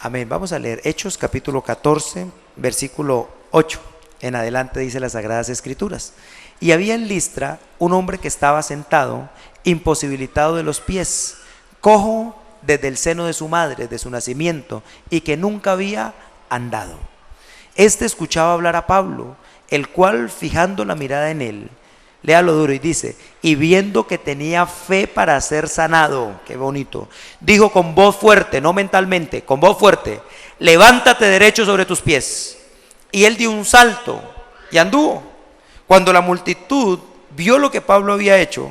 Amén. Vamos a leer Hechos capítulo 14, versículo 8. En adelante dice las Sagradas Escrituras. Y había en Listra un hombre que estaba sentado, imposibilitado de los pies, cojo desde el seno de su madre, de su nacimiento, y que nunca había andado. Este escuchaba hablar a Pablo, el cual, fijando la mirada en él, léalo duro y dice, y viendo que tenía fe para ser sanado, qué bonito, dijo con voz fuerte, no mentalmente, con voz fuerte, levántate derecho sobre tus pies. Y él dio un salto y anduvo. Cuando la multitud vio lo que Pablo había hecho,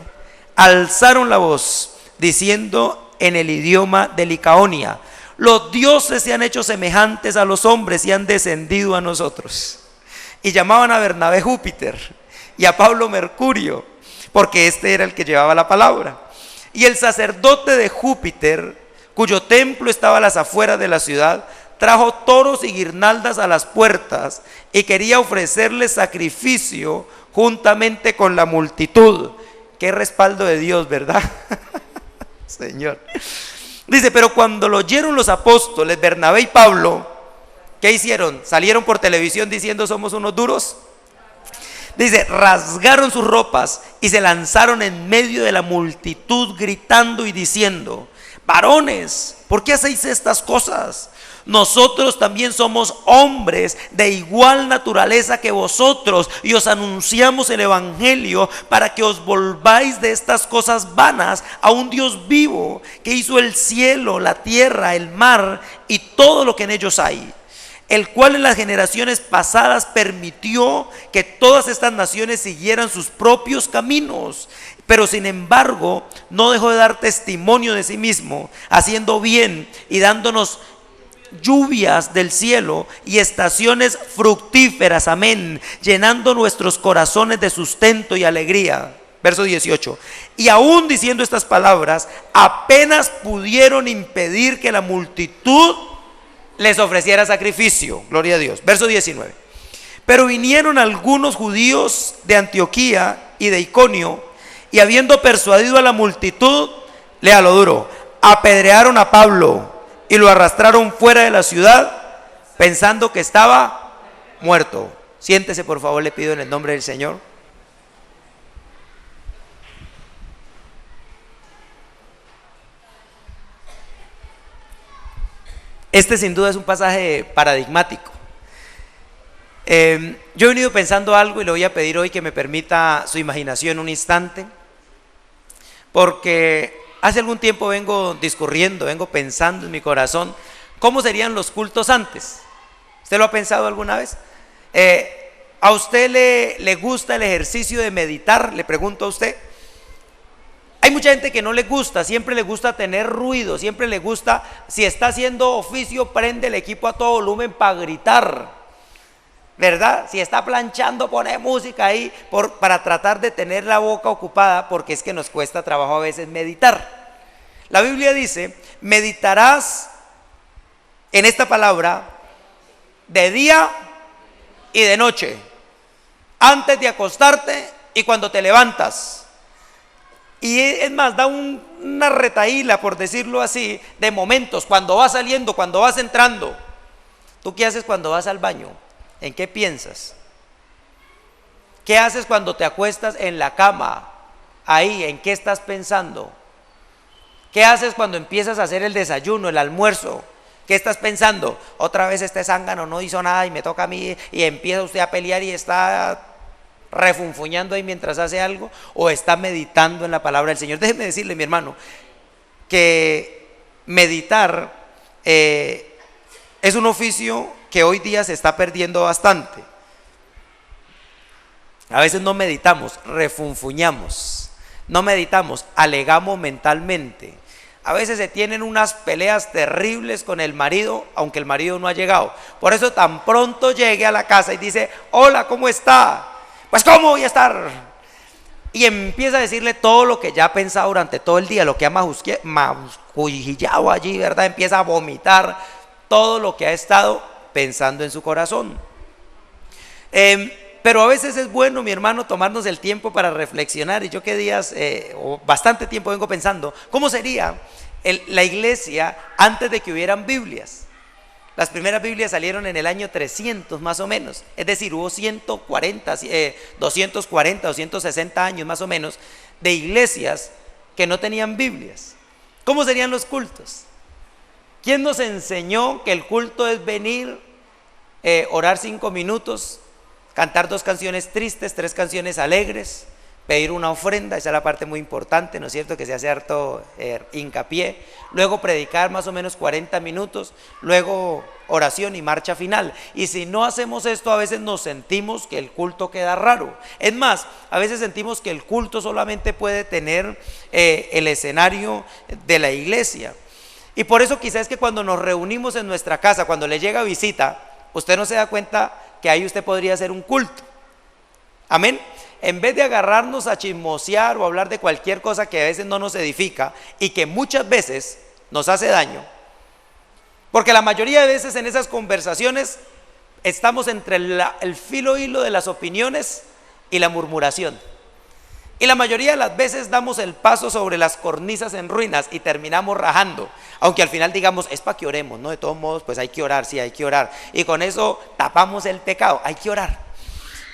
alzaron la voz, diciendo en el idioma de Licaonia, los dioses se han hecho semejantes a los hombres y han descendido a nosotros. Y llamaban a Bernabé Júpiter y a Pablo Mercurio, porque este era el que llevaba la palabra. Y el sacerdote de Júpiter, cuyo templo estaba a las afueras de la ciudad, trajo toros y guirnaldas a las puertas y quería ofrecerles sacrificio juntamente con la multitud. Qué respaldo de Dios, ¿verdad? Señor. Dice, pero cuando lo oyeron los apóstoles, Bernabé y Pablo, ¿qué hicieron? ¿Salieron por televisión diciendo somos unos duros? Dice, rasgaron sus ropas y se lanzaron en medio de la multitud gritando y diciendo, varones, ¿por qué hacéis estas cosas? Nosotros también somos hombres de igual naturaleza que vosotros y os anunciamos el evangelio para que os volváis de estas cosas vanas a un Dios vivo que hizo el cielo, la tierra, el mar y todo lo que en ellos hay, el cual en las generaciones pasadas permitió que todas estas naciones siguieran sus propios caminos, pero sin embargo no dejó de dar testimonio de sí mismo, haciendo bien y dándonos lluvias del cielo y estaciones fructíferas, amén, llenando nuestros corazones de sustento y alegría. Verso 18. Y aún diciendo estas palabras, apenas pudieron impedir que la multitud les ofreciera sacrificio. Gloria a Dios. Verso 19. Pero vinieron algunos judíos de Antioquía y de Iconio, y habiendo persuadido a la multitud, léalo duro, apedrearon a Pablo y lo arrastraron fuera de la ciudad, pensando que estaba muerto. Siéntese, por favor, le pido en el nombre del Señor. Este sin duda es un pasaje paradigmático. Yo he venido pensando algo y le voy a pedir hoy que me permita su imaginación un instante, porque hace algún tiempo vengo discurriendo, vengo pensando en mi corazón cómo serían los cultos antes. ¿Usted lo ha pensado alguna vez? ¿A usted le gusta el ejercicio de meditar? Le pregunto a usted. Hay mucha gente que no le gusta, siempre le gusta tener ruido, siempre le gusta, si está haciendo oficio, prende el equipo a todo volumen para gritar, ¿verdad? Si está planchando, pone música ahí para tratar de tener la boca ocupada, porque es que nos cuesta trabajo a veces meditar. La Biblia dice, meditarás en esta palabra de día y de noche, antes de acostarte y cuando te levantas. Y es más, da una retahíla, por decirlo así, de momentos, cuando vas saliendo, cuando vas entrando. ¿Tú qué haces cuando vas al baño? ¿En qué piensas? ¿Qué haces cuando te acuestas en la cama? Ahí, ¿en qué estás pensando? ¿Qué haces cuando empiezas a hacer el desayuno, el almuerzo? ¿Qué estás pensando? Otra vez este zángano no hizo nada y me toca a mí, y empieza usted a pelear y está refunfuñando ahí mientras hace algo, o está meditando en la palabra del Señor. Déjeme decirle, mi hermano, que meditar es un oficio que hoy día se está perdiendo bastante. A veces no meditamos, refunfuñamos, no meditamos, alegamos mentalmente. A veces se tienen unas peleas terribles con el marido, aunque el marido no ha llegado. Por eso tan pronto llegue a la casa y dice, hola, ¿cómo está? Pues ¿cómo voy a estar? Y empieza a decirle todo lo que ya ha pensado durante todo el día, lo que ha mascullado allí, ¿verdad? Empieza a vomitar todo lo que ha estado pensando en su corazón. Pero a veces es bueno, mi hermano, tomarnos el tiempo para reflexionar. Y yo qué días, o bastante tiempo vengo pensando, ¿cómo sería la iglesia antes de que hubieran Biblias? Las primeras Biblias salieron en el año 300 más o menos, es decir, hubo 240, 260 años más o menos de iglesias que no tenían Biblias. ¿Cómo serían los cultos? ¿Quién nos enseñó que el culto es venir, orar 5 minutos, cantar 2 canciones tristes, 3 canciones alegres, pedir una ofrenda? Esa es la parte muy importante, ¿no es cierto?, que se hace harto hincapié. Luego predicar más o menos 40 minutos, luego oración y marcha final. Y si no hacemos esto, a veces nos sentimos que el culto queda raro. Es más, a veces sentimos que el culto solamente puede tener el escenario de la iglesia. Y por eso quizás es que cuando nos reunimos en nuestra casa, cuando le llega visita, usted no se da cuenta que ahí usted podría hacer un culto. Amén. En vez de agarrarnos a chismosear o hablar de cualquier cosa que a veces no nos edifica y que muchas veces nos hace daño, porque la mayoría de veces en esas conversaciones estamos entre el filo hilo de las opiniones y la murmuración, y la mayoría de las veces damos el paso sobre las cornisas en ruinas y terminamos rajando, aunque al final digamos es para que oremos, ¿no? De todos modos pues hay que orar, sí hay que orar, y con eso tapamos el pecado, hay que orar.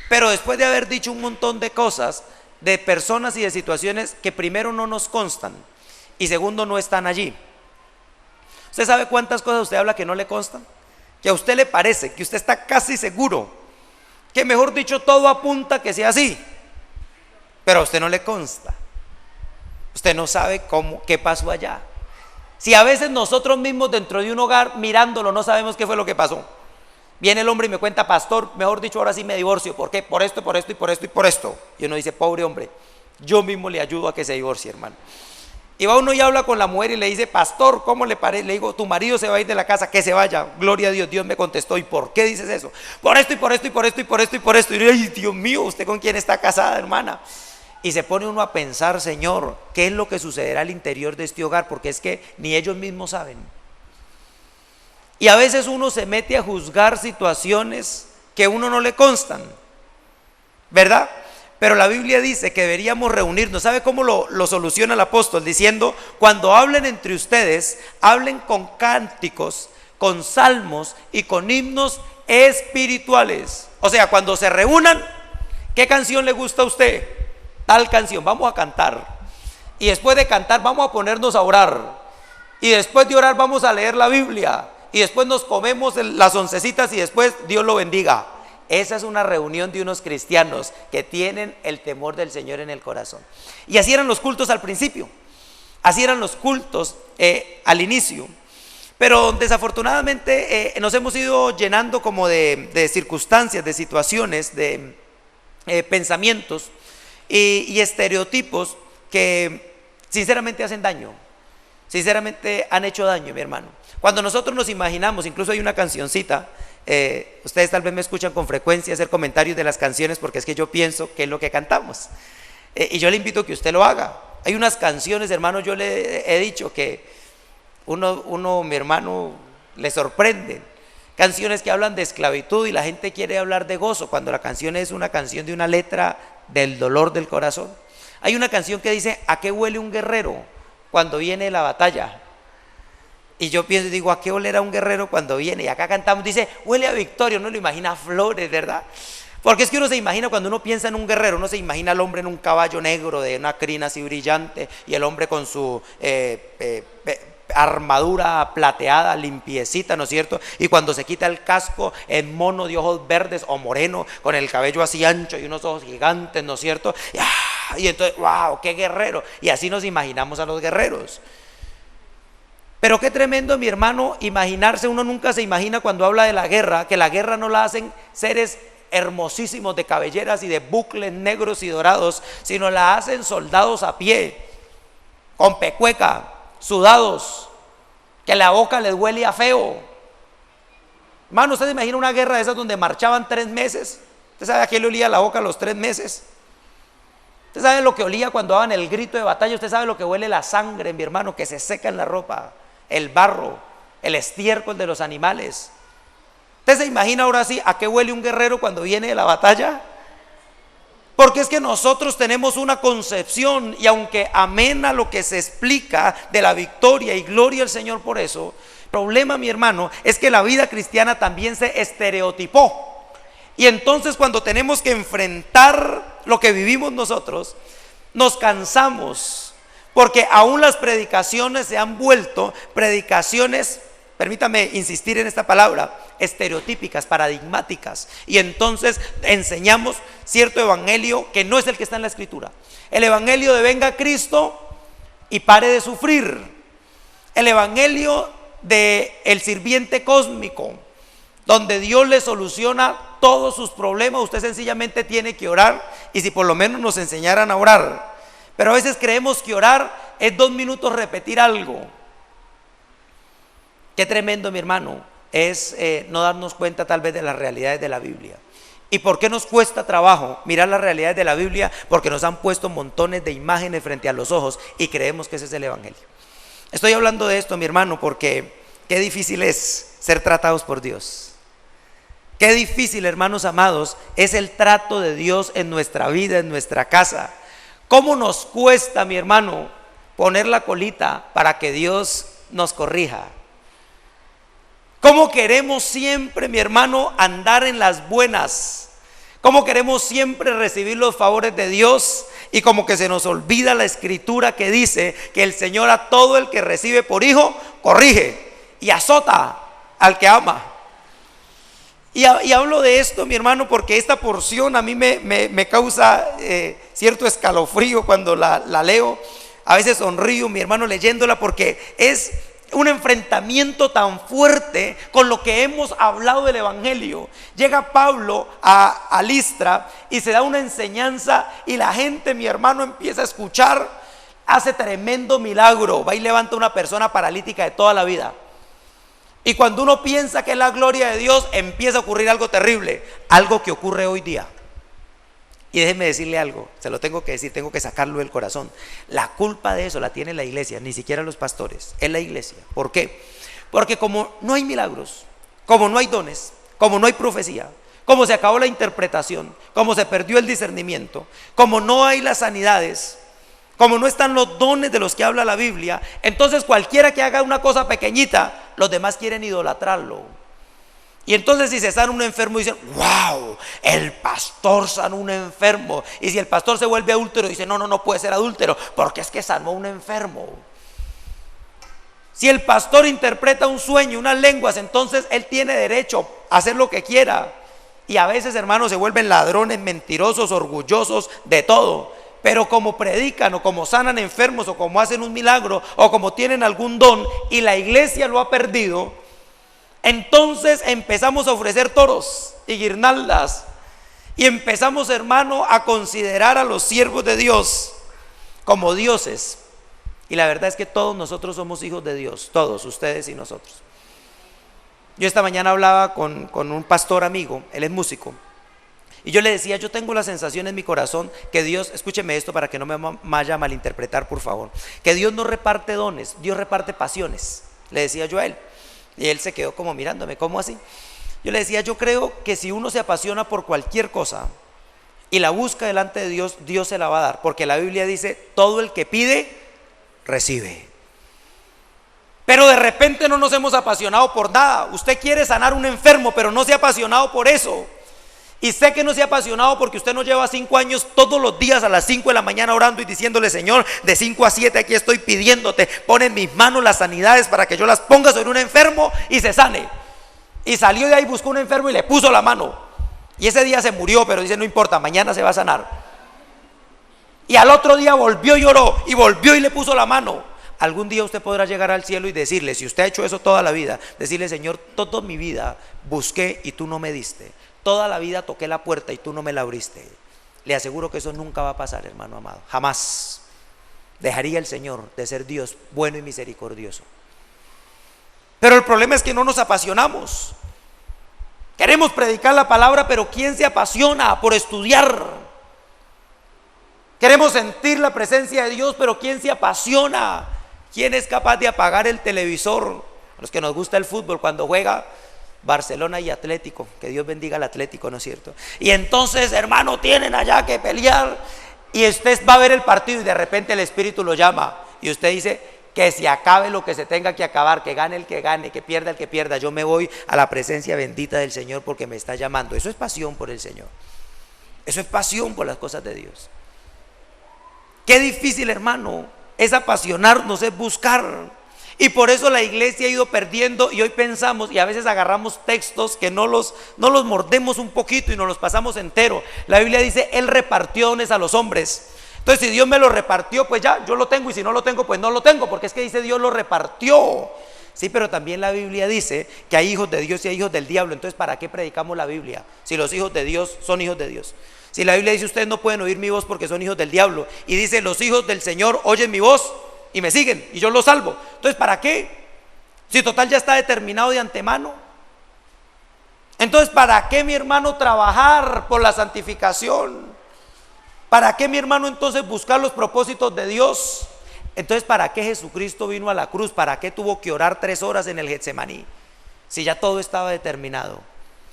Pero después de haber dicho un montón de cosas, de personas y de situaciones que primero no nos constan y segundo no están allí. ¿Usted sabe cuántas cosas usted habla que no le constan? Que a usted le parece, que usted está casi seguro, que mejor dicho todo apunta que sea así, pero a usted no le consta. Usted no sabe qué pasó allá. Si a veces nosotros mismos dentro de un hogar mirándolo no sabemos qué fue lo que pasó. Viene el hombre y me cuenta, pastor, mejor dicho, ahora sí me divorcio. ¿Por qué? Por esto, por esto y por esto y por esto. Y uno dice, pobre hombre, yo mismo le ayudo a que se divorcie, hermano. Y va uno y habla con la mujer y le dice, pastor, ¿cómo le parece? Le digo, tu marido se va a ir de la casa, que se vaya. Gloria a Dios. Dios me contestó. ¿Y por qué dices eso? Por esto y por esto y por esto y por esto y por esto. Y yo, ay, Dios mío, ¿usted con quién está casada, hermana? Y se pone uno a pensar, Señor, ¿qué es lo que sucederá al interior de este hogar? Porque es que ni ellos mismos saben. Y a veces uno se mete a juzgar situaciones que a uno no le constan, ¿verdad? Pero la Biblia dice que deberíamos reunirnos. ¿Sabe cómo lo soluciona el apóstol? Diciendo, cuando hablen entre ustedes, hablen con cánticos, con salmos y con himnos espirituales. O sea, cuando se reúnan, ¿qué canción le gusta a usted? Tal canción, vamos a cantar. Y después de cantar vamos a ponernos a orar. Y después de orar vamos a leer la Biblia. Y después nos comemos las oncecitas y después Dios lo bendiga. Esa es una reunión de unos cristianos que tienen el temor del Señor en el corazón. Y así eran los cultos al principio. Así eran los cultos al inicio. Pero desafortunadamente nos hemos ido llenando como de circunstancias, de situaciones, de pensamientos y estereotipos que sinceramente hacen daño. Sinceramente han hecho daño, mi hermano. Cuando nosotros nos imaginamos, incluso hay una cancioncita, ustedes tal vez me escuchan con frecuencia hacer comentarios de las canciones porque es que yo pienso que es lo que cantamos, y yo le invito a que usted lo haga. Hay unas canciones, hermano, yo le he dicho que uno, mi hermano, le sorprende. Canciones que hablan de esclavitud y la gente quiere hablar de gozo cuando la canción es una canción de una letra del dolor del corazón. Hay una canción que dice, ¿a qué huele un guerrero cuando viene la batalla? Y yo pienso y digo, ¿a qué olerá un guerrero cuando viene? Y acá cantamos, dice, huele a victoria. Uno lo imagina a flores, ¿verdad? Porque es que uno se imagina, cuando uno piensa en un guerrero, uno se imagina al hombre en un caballo negro de una crina así brillante, y el hombre con su armadura plateada, limpiecita, ¿no es cierto? Y cuando se quita el casco, en mono de ojos verdes o moreno, con el cabello así ancho y unos ojos gigantes, ¿no es cierto? Y entonces, wow, qué guerrero. Y así nos imaginamos a los guerreros. Pero qué tremendo, mi hermano, imaginarse. Uno nunca se imagina cuando habla de la guerra, que la guerra no la hacen seres hermosísimos de cabelleras y de bucles negros y dorados, sino la hacen soldados a pie, con pecueca, sudados, que la boca les huele a feo. Hermano, ¿usted se imagina una guerra de esas donde marchaban 3 meses? ¿Usted sabe a qué le olía la boca a los 3 meses? ¿Usted sabe lo que olía cuando daban el grito de batalla? ¿Usted sabe lo que huele la sangre, mi hermano, que se seca en la ropa? El barro, el estiércol de los animales. ¿Usted se imagina ahora sí a qué huele un guerrero cuando viene de la batalla? Porque es que nosotros tenemos una concepción, y aunque amén a lo que se explica de la victoria y gloria al Señor por eso, El problema, mi hermano, es que la vida cristiana también se estereotipó. Y entonces cuando tenemos que enfrentar lo que vivimos nosotros, nos cansamos, porque aún las predicaciones se han vuelto predicaciones, permítame insistir en esta palabra, estereotípicas, paradigmáticas. Y entonces enseñamos cierto evangelio que no es el que está en la escritura. El evangelio de venga Cristo y pare de sufrir. El evangelio de el sirviente cósmico, donde Dios le soluciona todos sus problemas. Usted sencillamente tiene que orar, y si por lo menos nos enseñaran a orar. Pero a veces creemos que orar es 2 minutos repetir algo. Qué tremendo, mi hermano, es no darnos cuenta tal vez de las realidades de la Biblia. ¿Y por qué nos cuesta trabajo mirar las realidades de la Biblia? Porque nos han puesto montones de imágenes frente a los ojos y creemos que ese es el evangelio. Estoy hablando de esto, mi hermano, porque qué difícil es ser tratados por Dios. Qué difícil, hermanos amados, es el trato de Dios en nuestra vida, en nuestra casa. ¿Cómo nos cuesta, mi hermano, poner la colita para que Dios nos corrija? ¿Cómo queremos siempre, mi hermano, andar en las buenas? ¿Cómo queremos siempre recibir los favores de Dios? Y como que se nos olvida la escritura que dice que el Señor a todo el que recibe por hijo corrige y azota al que ama. Y hablo de esto, mi hermano, porque esta porción a mí me causa cierto escalofrío cuando la leo. A veces sonrío, mi hermano, leyéndola, porque es un enfrentamiento tan fuerte con lo que hemos hablado del evangelio. Llega Pablo a Listra y se da una enseñanza, y la gente, mi hermano, empieza a escuchar. Hace tremendo milagro, va y levanta una persona paralítica de toda la vida. Y cuando uno piensa que es la gloria de Dios, empieza a ocurrir algo terrible, algo que ocurre hoy día. Y déjeme decirle algo, se lo tengo que decir, tengo que sacarlo del corazón. La culpa de eso la tiene la iglesia, ni siquiera los pastores, es la iglesia. ¿Por qué? Porque como no hay milagros, como no hay dones, como no hay profecía, como se acabó la interpretación, como se perdió el discernimiento, como no hay las sanidades, como no están los dones de los que habla la Biblia, entonces cualquiera que haga una cosa pequeñita, los demás quieren idolatrarlo. Y entonces si se sana un enfermo, dicen: wow, el pastor sanó un enfermo. Y si el pastor se vuelve adúltero, dice: no puede ser adúltero, porque es que sanó un enfermo. Si el pastor interpreta un sueño, unas lenguas, entonces él tiene derecho a hacer lo que quiera. Y a veces, hermanos, se vuelven ladrones, mentirosos, orgullosos, de todo. Pero como predican, o como sanan enfermos, o como hacen un milagro, o como tienen algún don, y la iglesia lo ha perdido, entonces empezamos a ofrecer toros y guirnaldas, y empezamos, hermano, a considerar a los siervos de Dios como dioses. Y la verdad es que todos nosotros somos hijos de Dios, todos, ustedes y nosotros. Yo esta mañana hablaba con un pastor amigo, él es músico, y yo le decía: yo tengo la sensación en mi corazón que Dios, escúcheme esto para que no me vaya a malinterpretar, por favor, que Dios no reparte dones, Dios reparte pasiones, le decía yo a él. Y él se quedó como mirándome: ¿cómo así? Yo le decía: yo creo que si uno se apasiona por cualquier cosa y la busca delante de Dios, Dios se la va a dar, porque la Biblia dice: todo el que pide, recibe. Pero de repente no nos hemos apasionado por nada. Usted quiere sanar un enfermo, pero no se ha apasionado por eso. Y sé que no se ha apasionado porque usted no lleva 5 años todos los días a las 5 de la mañana orando y diciéndole: Señor, de 5 a 7 aquí estoy pidiéndote, pon en mis manos las sanidades para que yo las ponga sobre un enfermo y se sane. Y salió de ahí, buscó un enfermo y le puso la mano. Y ese día se murió, pero dice: no importa, mañana se va a sanar. Y al otro día volvió y oró, y volvió y le puso la mano. Algún día usted podrá llegar al cielo y decirle, si usted ha hecho eso toda la vida, decirle: Señor, toda mi vida busqué y tú no me diste. Toda la vida toqué la puerta y tú no me la abriste. Le aseguro que eso nunca va a pasar, hermano amado. Jamás dejaría el Señor de ser Dios bueno y misericordioso. Pero el problema es que no nos apasionamos. Queremos predicar la palabra, pero ¿quién se apasiona por estudiar? Queremos sentir la presencia de Dios, pero ¿quién se apasiona? ¿Quién es capaz de apagar el televisor? A los que nos gusta el fútbol, cuando juega Barcelona y Atlético, que Dios bendiga al Atlético, ¿no es cierto? Y entonces, hermano, tienen allá que pelear, y usted va a ver el partido y de repente el Espíritu lo llama y usted dice: que se acabe lo que se tenga que acabar, que gane el que gane, que pierda el que pierda, yo me voy a la presencia bendita del Señor porque me está llamando. Eso es pasión por el Señor, eso es pasión por las cosas de Dios. Qué difícil, hermano, es apasionarnos, es buscar. Y por eso la iglesia ha ido perdiendo, y hoy pensamos y a veces agarramos textos que no los mordemos un poquito y nos los pasamos entero. La Biblia dice, Él repartió dones a los hombres. Entonces si Dios me lo repartió, pues ya, yo lo tengo, y si no lo tengo, pues no lo tengo, porque es que dice Dios lo repartió. Sí, pero también la Biblia dice que hay hijos de Dios y hay hijos del diablo. Entonces ¿para qué predicamos la Biblia si los hijos de Dios son hijos de Dios? Si la Biblia dice ustedes no pueden oír mi voz porque son hijos del diablo, y dice los hijos del Señor oyen mi voz y me siguen y yo los salvo. Entonces ¿para qué? Si total ya está determinado de antemano. Entonces ¿para qué, mi hermano, trabajar por la santificación? ¿Para qué, mi hermano, entonces buscar los propósitos de Dios? Entonces ¿para qué Jesucristo vino a la cruz? ¿Para qué tuvo que orar 3 horas en el Getsemaní? Si ya todo estaba determinado,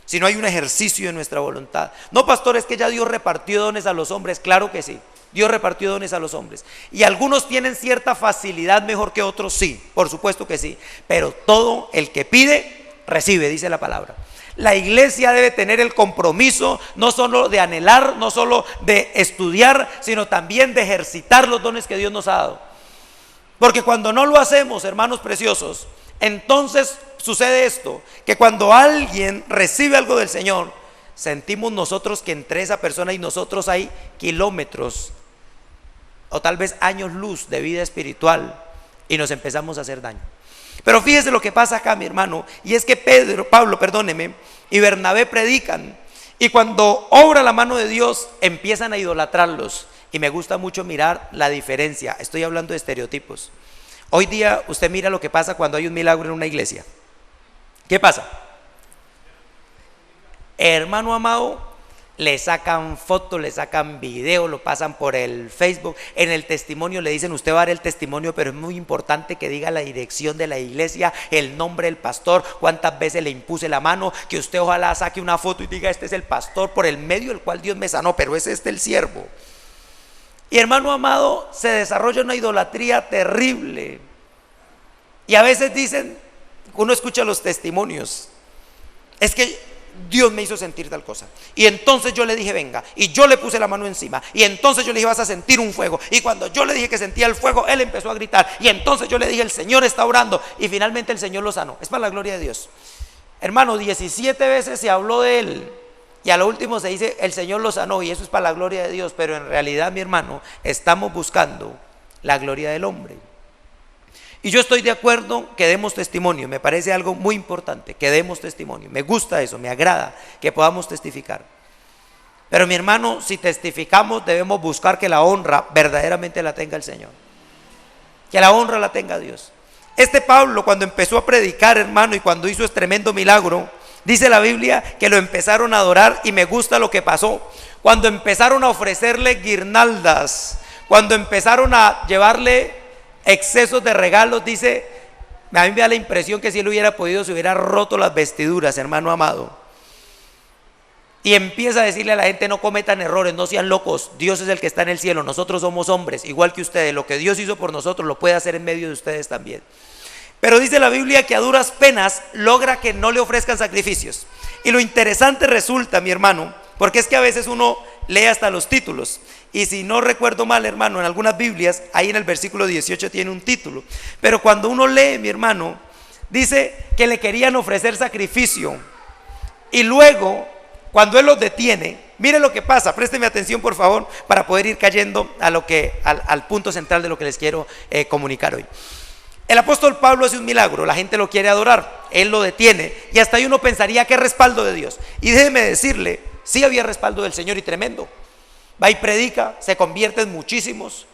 si no hay un ejercicio de nuestra voluntad. No, pastor, es que ya Dios repartió dones a los hombres. Claro que sí, Dios repartió dones a los hombres, y algunos tienen cierta facilidad mejor que otros, sí, por supuesto que sí, pero todo el que pide, recibe, dice la palabra. La iglesia debe tener el compromiso no solo de anhelar, no solo de estudiar, sino también de ejercitar los dones que Dios nos ha dado. Porque cuando no lo hacemos, hermanos preciosos, entonces sucede esto, que cuando alguien recibe algo del Señor, sentimos nosotros que entre esa persona y nosotros hay kilómetros o tal vez años luz de vida espiritual, y nos empezamos a hacer daño. Pero fíjese lo que pasa acá, mi hermano, y es que Pablo y Bernabé predican, y cuando obra la mano de Dios empiezan a idolatrarlos. Y me gusta mucho mirar la diferencia. Estoy hablando de estereotipos. Hoy día usted mira lo que pasa cuando hay un milagro en una iglesia. ¿Qué pasa? Hermano amado, le sacan fotos, le sacan video, lo pasan por el Facebook. En el testimonio le dicen, usted va a dar el testimonio, pero es muy importante que diga la dirección de la iglesia, el nombre del pastor, cuántas veces le impuse la mano, que usted ojalá saque una foto y diga, este es el pastor por el medio del cual Dios me sanó, pero es este el siervo. Y hermano amado, se desarrolla una idolatría terrible. Y a veces dicen, uno escucha los testimonios, es que Dios me hizo sentir tal cosa, y entonces yo le dije venga, y yo le puse la mano encima, y entonces yo le dije vas a sentir un fuego, y cuando yo le dije que sentía el fuego, él empezó a gritar, y entonces yo le dije el Señor está orando, y finalmente el Señor lo sanó. Es para la gloria de Dios. Hermano, 17 veces se habló de él, y a lo último se dice el Señor lo sanó, y eso es para la gloria de Dios. Pero en realidad, mi hermano, estamos buscando la gloria del hombre. Y yo estoy de acuerdo que demos testimonio, me parece algo muy importante, que demos testimonio, me gusta eso, me agrada que podamos testificar. Pero mi hermano, si testificamos debemos buscar que la honra verdaderamente la tenga el Señor, que la honra la tenga Dios. Este Pablo, cuando empezó a predicar, hermano, y cuando hizo ese tremendo milagro, dice la Biblia que lo empezaron a adorar, y me gusta lo que pasó. Cuando empezaron a ofrecerle guirnaldas, cuando empezaron a llevarle excesos de regalos, dice, a mí me da la impresión que si él hubiera podido se hubiera roto las vestiduras, hermano amado. Y empieza a decirle a la gente, no cometan errores, no sean locos, Dios es el que está en el cielo, nosotros somos hombres igual que ustedes, lo que Dios hizo por nosotros lo puede hacer en medio de ustedes también. Pero dice la Biblia que a duras penas logra que no le ofrezcan sacrificios. Y lo interesante resulta, mi hermano, porque es que a veces uno lee hasta los títulos, y si no recuerdo mal, hermano, en algunas Biblias, ahí en el versículo 18 tiene un título, pero cuando uno lee, mi hermano, dice que le querían ofrecer sacrificio, y luego, cuando él los detiene, mire lo que pasa, présteme atención por favor, para poder ir cayendo a al punto central de lo que les quiero comunicar hoy. El apóstol Pablo hace un milagro, la gente lo quiere adorar, él lo detiene, y hasta ahí uno pensaría que es respaldo de Dios, y déjeme decirle, sí había respaldo del Señor, y tremendo. Va y predica, se convierten muchísimos.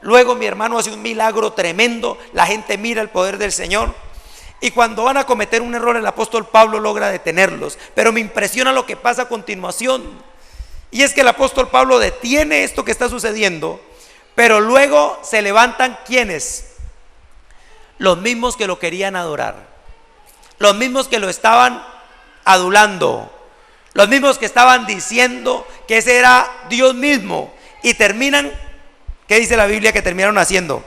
Luego mi hermano hace un milagro tremendo, la gente mira el poder del Señor, y cuando van a cometer un error el apóstol Pablo logra detenerlos. Pero me impresiona lo que pasa a continuación, y es que el apóstol Pablo detiene esto que está sucediendo, pero luego se levantan ¿quiénes? Los mismos que lo querían adorar, los mismos que lo estaban adulando, los mismos que estaban diciendo que ese era Dios mismo, y terminan, ¿qué dice la Biblia que terminaron haciendo?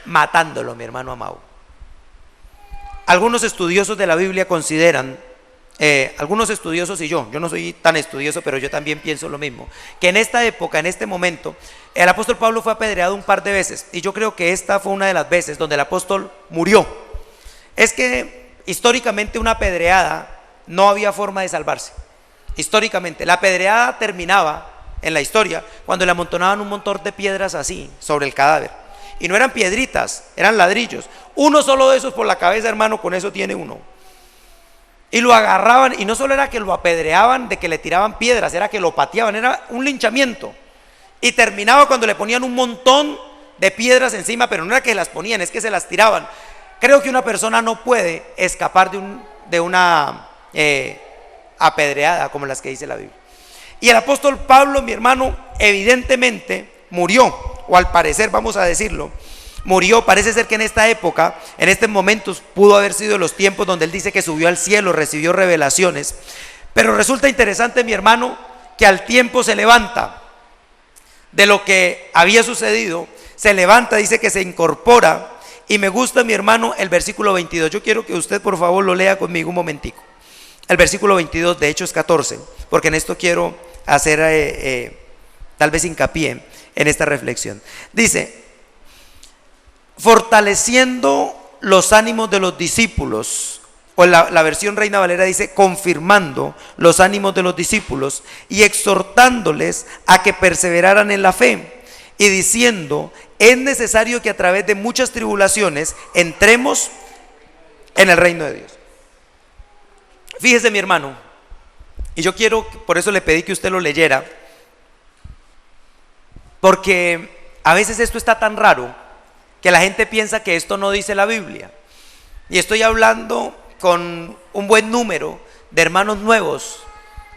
matándolo, mi hermano amado. Algunos estudiosos de la Biblia consideran, algunos estudiosos y yo no soy tan estudioso, pero yo también pienso lo mismo, que en esta época, en este momento, el apóstol Pablo fue apedreado un par de veces, y yo creo que esta fue una de las veces donde el apóstol murió. Es que históricamente una apedreada no había forma de salvarse. Históricamente, la apedreada terminaba en la historia cuando le amontonaban un montón de piedras así sobre el cadáver. Y no eran piedritas, eran ladrillos. Uno solo de esos por la cabeza, hermano, con eso tiene uno. Y lo agarraban, y no solo era que lo apedreaban de que le tiraban piedras, era que lo pateaban, era un linchamiento. Y terminaba cuando le ponían un montón de piedras encima, pero no era que las ponían, es que se las tiraban. Creo que una persona no puede escapar de una apedreada como las que dice la Biblia. Y el apóstol Pablo, mi hermano, evidentemente murió, o al parecer, vamos a decirlo, murió. Parece ser que en esta época, en estos momentos, pudo haber sido los tiempos donde él dice que subió al cielo, recibió revelaciones. Pero resulta interesante, mi hermano, que al tiempo se levanta de lo que había sucedido, se levanta, dice que se incorpora. Y me gusta, mi hermano, el versículo 22. Yo quiero que usted por favor lo lea conmigo un momentico. El versículo 22 de Hechos 14, porque en esto quiero hacer tal vez hincapié en esta reflexión. Dice: fortaleciendo los ánimos de los discípulos, o la versión Reina Valera dice confirmando los ánimos de los discípulos y exhortándoles a que perseveraran en la fe, y diciendo: es necesario que a través de muchas tribulaciones entremos en el reino de Dios. Fíjese, mi hermano, y yo quiero, por eso le pedí que usted lo leyera, porque a veces esto está tan raro que la gente piensa que esto no dice la Biblia. Y estoy hablando con un buen número de hermanos nuevos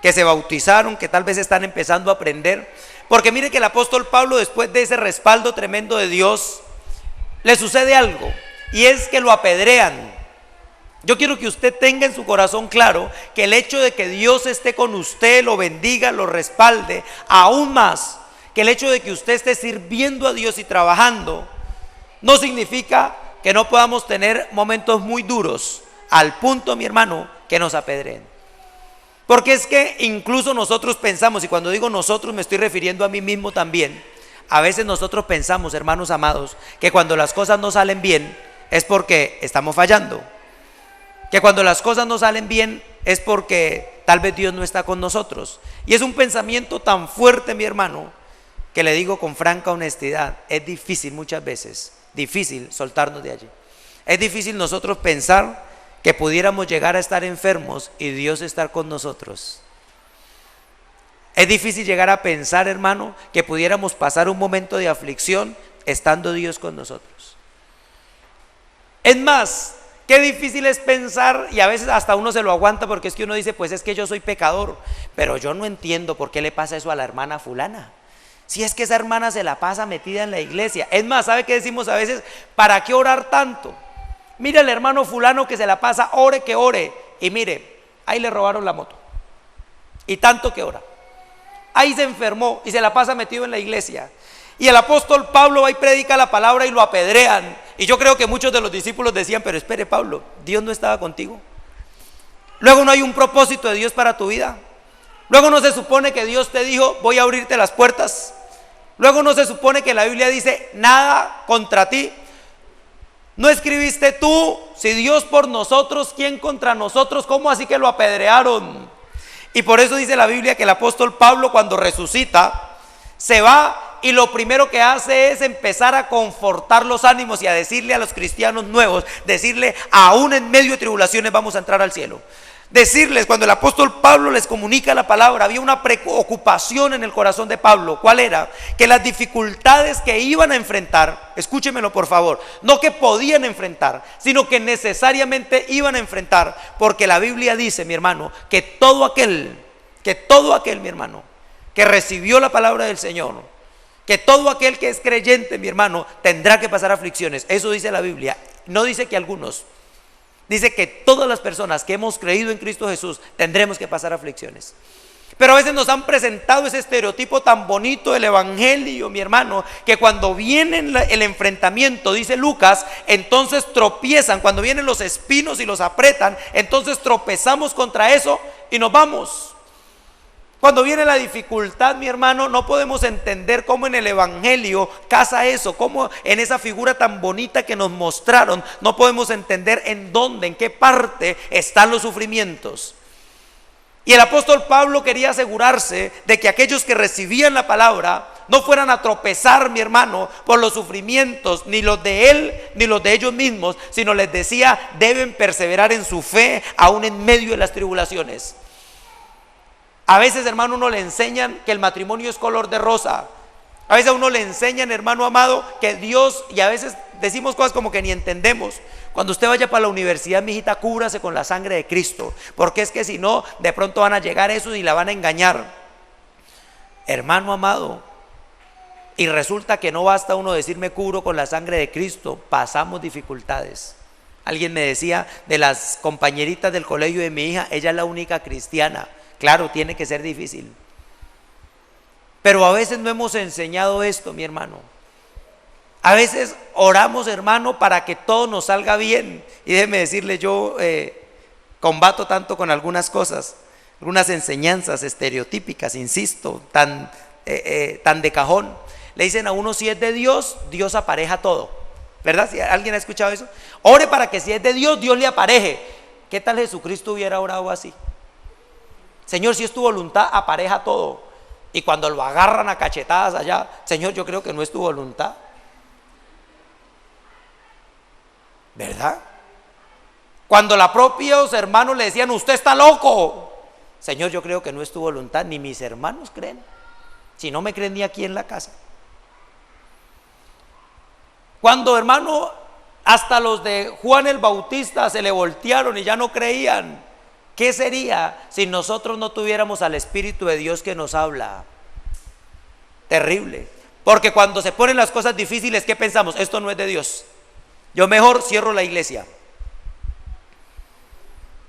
que se bautizaron, que tal vez están empezando a aprender. Porque mire que el apóstol Pablo, después de ese respaldo tremendo de Dios, le sucede algo, y es que lo apedrean. Yo quiero que usted tenga en su corazón claro que el hecho de que Dios esté con usted, lo bendiga, lo respalde, aún más que el hecho de que usted esté sirviendo a Dios y trabajando, no significa que no podamos tener momentos muy duros, al punto, mi hermano, que nos apedreen. Porque es que incluso nosotros pensamos, y cuando digo nosotros me estoy refiriendo a mí mismo también, a veces nosotros pensamos, hermanos amados, que cuando las cosas no salen bien es porque estamos fallando, que cuando las cosas no salen bien es porque tal vez Dios no está con nosotros. Y es un pensamiento tan fuerte, mi hermano, que le digo con franca honestidad, es difícil muchas veces, difícil soltarnos de allí. Es difícil nosotros pensar que pudiéramos llegar a estar enfermos y Dios estar con nosotros. Es difícil llegar a pensar, hermano, que pudiéramos pasar un momento de aflicción estando Dios con nosotros. Es más, qué difícil es pensar, y a veces hasta uno se lo aguanta, porque es que uno dice, pues es que yo soy pecador, pero yo no entiendo por qué le pasa eso a la hermana fulana. Si es que esa hermana se la pasa metida en la iglesia. Es más, ¿sabe qué decimos a veces? ¿Para qué orar tanto? Mire al hermano fulano que se la pasa, ore que ore, y mire, ahí le robaron la moto, y tanto que ora. Ahí se enfermó y se la pasa metido en la iglesia. Y el apóstol Pablo va y predica la palabra y lo apedrean. Y yo creo que muchos de los discípulos decían, pero espere, Pablo, Dios no estaba contigo. Luego no hay un propósito de Dios para tu vida. Luego no se supone que Dios te dijo, voy a abrirte las puertas. Luego no se supone que la Biblia dice, nada contra ti. ¿No escribiste tú, si Dios por nosotros, quién contra nosotros? ¿Cómo así que lo apedrearon? Y por eso dice la Biblia que el apóstol Pablo, cuando resucita, se va y lo primero que hace es empezar a confortar los ánimos y a decirle a los cristianos nuevos, decirle, aún en medio de tribulaciones vamos a entrar al cielo. Decirles, cuando el apóstol Pablo les comunica la palabra, había una preocupación en el corazón de Pablo. ¿Cuál era? Que las dificultades que iban a enfrentar, escúchemelo por favor, no que podían enfrentar, sino que necesariamente iban a enfrentar, porque la Biblia dice, mi hermano, que todo aquel, mi hermano, que recibió la palabra del Señor, que todo aquel que es creyente, mi hermano, tendrá que pasar aflicciones. Eso dice la Biblia. No dice que algunos, dice que todas las personas que hemos creído en Cristo Jesús tendremos que pasar aflicciones. Pero a veces nos han presentado ese estereotipo tan bonito del evangelio, mi hermano, que cuando viene el enfrentamiento, dice Lucas, entonces tropiezan. Cuando vienen los espinos y los apretan, entonces tropezamos contra eso y nos vamos. Cuando viene la dificultad, mi hermano, no podemos entender cómo en el evangelio casa eso, cómo en esa figura tan bonita que nos mostraron, no podemos entender en dónde, en qué parte están los sufrimientos. Y el apóstol Pablo quería asegurarse de que aquellos que recibían la palabra no fueran a tropezar, mi hermano, por los sufrimientos, ni los de él, ni los de ellos mismos, sino les decía, deben perseverar en su fe, aún en medio de las tribulaciones. A veces, hermano, uno le enseñan que el matrimonio es color de rosa. A veces a uno le enseñan, hermano amado, que Dios, y a veces decimos cosas como que ni entendemos. Cuando usted vaya para la universidad, mijita, cúbrase con la sangre de Cristo, porque es que si no, de pronto van a llegar esos y la van a engañar. Hermano amado, y resulta que no basta uno decir me cubro con la sangre de Cristo, pasamos dificultades. Alguien me decía de las compañeritas del colegio de mi hija, ella es la única cristiana. Claro, tiene que ser difícil. Pero a veces no hemos enseñado esto, mi hermano. A veces oramos, hermano, para que todo nos salga bien. Y déjeme decirle, yo combato tanto con algunas cosas, algunas enseñanzas estereotípicas, insisto, tan de cajón. Le dicen a uno, si es de Dios, Dios apareja todo, ¿verdad? ¿Si alguien ha escuchado eso? Ore para que si es de Dios, Dios le apareje. ¿Qué tal Jesucristo hubiera orado así? Señor, si es tu voluntad, apareja todo. Y cuando lo agarran a cachetadas allá, Señor, yo creo que no es tu voluntad, ¿verdad? Cuando los propios hermanos le decían, usted está loco, Señor, yo creo que no es tu voluntad, ni mis hermanos creen. Si no me creen ni aquí en la casa. Cuando, hermano, hasta los de Juan el Bautista se le voltearon y ya no creían. ¿Qué sería si nosotros no tuviéramos al Espíritu de Dios que nos habla? Terrible. Porque cuando se ponen las cosas difíciles, ¿qué pensamos? Esto no es de Dios. Yo mejor cierro la iglesia.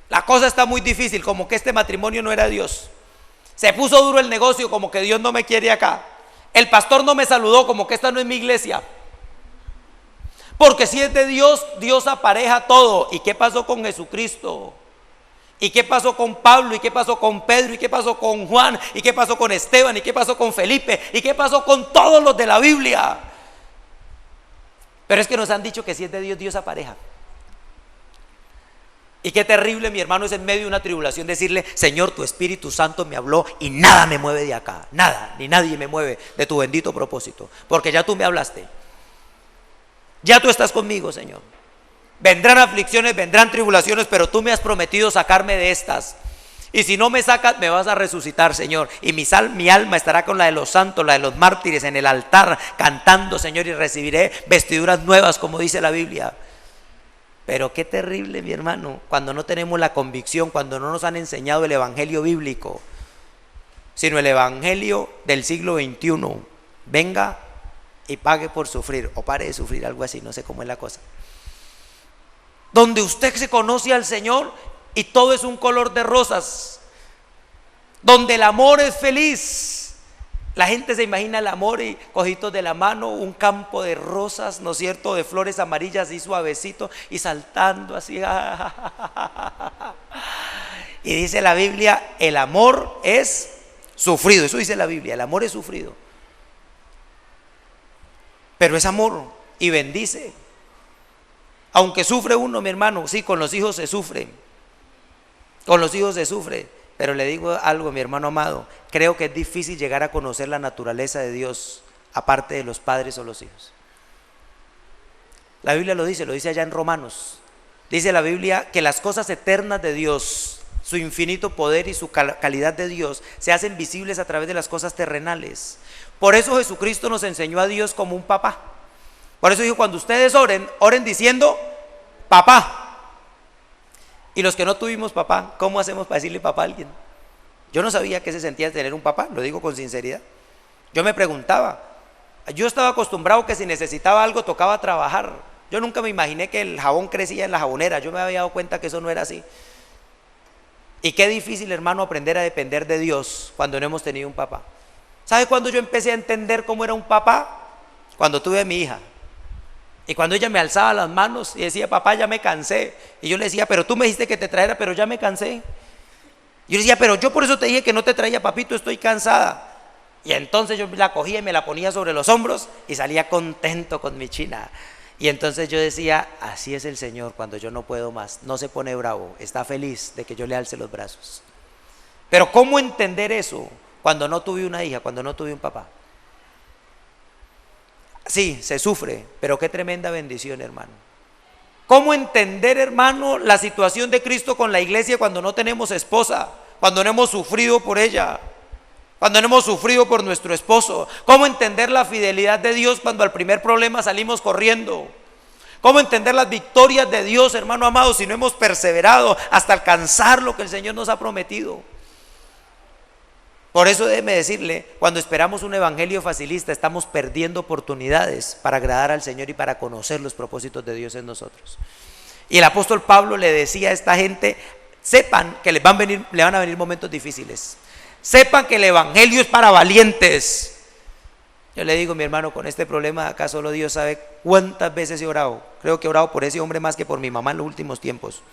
La cosa está muy difícil, como que este matrimonio no era Dios. Se puso duro el negocio, como que Dios no me quiere acá. El pastor no me saludó, como que esta no es mi iglesia. Porque si es de Dios, Dios apareja todo. ¿Y qué pasó con Jesucristo? ¿Y qué pasó con Pablo? ¿Y qué pasó con Pedro? ¿Y qué pasó con Juan? ¿Y qué pasó con Esteban? ¿Y qué pasó con Felipe? ¿Y qué pasó con todos los de la Biblia? Pero es que nos han dicho que si es de Dios, Dios apareja. Y qué terrible, mi hermano, es en medio de una tribulación decirle, Señor, tu Espíritu Santo me habló y nada me mueve de acá. Nada, ni nadie me mueve de tu bendito propósito. Porque ya tú me hablaste. Ya tú estás conmigo, Señor. Vendrán aflicciones, vendrán tribulaciones, pero tú me has prometido sacarme de estas. Y si no me sacas, me vas a resucitar, Señor. Y mi alma estará con la de los santos, la de los mártires en el altar, cantando, Señor, y recibiré vestiduras nuevas, como dice la Biblia. Pero qué terrible, mi hermano, cuando no tenemos la convicción, cuando no nos han enseñado el evangelio bíblico, sino el evangelio del siglo XXI. Venga y pague por sufrir, o pare de sufrir, algo así, no sé cómo es la cosa. Donde usted se conoce al Señor y todo es un color de rosas, donde el amor es feliz. La gente se imagina el amor y cojitos de la mano, un campo de rosas, ¿no es cierto?, de flores amarillas y suavecito y saltando así. Y dice la Biblia, el amor es sufrido. Eso dice la Biblia, el amor es sufrido. Pero es amor y bendice. Aunque sufre uno, mi hermano, sí, con los hijos se sufre. Con los hijos se sufre. Pero le digo algo, mi hermano amado, creo que es difícil llegar a conocer la naturaleza de Dios aparte de los padres o los hijos. La Biblia lo dice allá en Romanos. Dice la Biblia que las cosas eternas de Dios, su infinito poder y su calidad de Dios, se hacen visibles a través de las cosas terrenales. Por eso Jesucristo nos enseñó a Dios como un papá. Por eso dijo, cuando ustedes oren, oren diciendo papá. Y los que no tuvimos papá, ¿cómo hacemos para decirle papá a alguien? Yo no sabía qué se sentía tener un papá, lo digo con sinceridad. Yo me preguntaba, yo estaba acostumbrado que si necesitaba algo tocaba trabajar. Yo nunca me imaginé que el jabón crecía en la jabonera, yo me había dado cuenta que eso no era así. Y qué difícil, hermano, aprender a depender de Dios cuando no hemos tenido un papá. ¿Sabe cuándo yo empecé a entender cómo era un papá? Cuando tuve a mi hija. Y cuando ella me alzaba las manos y decía, papá, ya me cansé. Y yo le decía, pero tú me dijiste que te trajera, pero ya me cansé. Yo le decía, pero yo por eso te dije que no te traía, papito, estoy cansada. Y entonces yo la cogía y me la ponía sobre los hombros y salía contento con mi china. Y entonces yo decía, así es el Señor cuando yo no puedo más. No se pone bravo, está feliz de que yo le alce los brazos. Pero ¿cómo entender eso cuando no tuve una hija, cuando no tuve un papá? Sí, se sufre, pero qué tremenda bendición, hermano. ¿Cómo entender, hermano, la situación de Cristo con la iglesia cuando no tenemos esposa, cuando no hemos sufrido por ella, cuando no hemos sufrido por nuestro esposo? ¿Cómo entender la fidelidad de Dios cuando al primer problema salimos corriendo? ¿Cómo entender las victorias de Dios, hermano amado, si no hemos perseverado hasta alcanzar lo que el Señor nos ha prometido? Por eso déjeme decirle, cuando esperamos un evangelio facilista, estamos perdiendo oportunidades para agradar al Señor y para conocer los propósitos de Dios en nosotros. Y el apóstol Pablo le decía a esta gente, sepan que le van a venir momentos difíciles. Sepan que el evangelio es para valientes. Yo le digo, mi hermano, con este problema acá solo Dios sabe cuántas veces he orado. Creo que he orado por ese hombre más que por mi mamá en los últimos tiempos.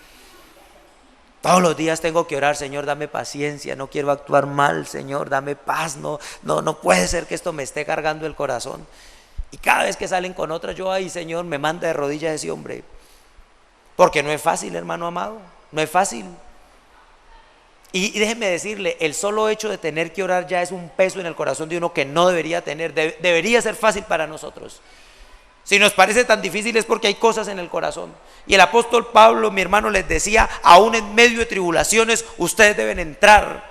Todos los días tengo que orar, Señor, dame paciencia, no quiero actuar mal, Señor, dame paz, no puede ser que esto me esté cargando el corazón. Y cada vez que salen con otra, yo, ay, Señor, me manda de rodillas ese hombre. Porque no es fácil, hermano amado, no es fácil. Y déjeme decirle, el solo hecho de tener que orar ya es un peso en el corazón de uno que no debería tener, debería ser fácil para nosotros. Si nos parece tan difícil es porque hay cosas en el corazón. Y el apóstol Pablo, mi hermano, les decía, aún en medio de tribulaciones, ustedes deben entrar.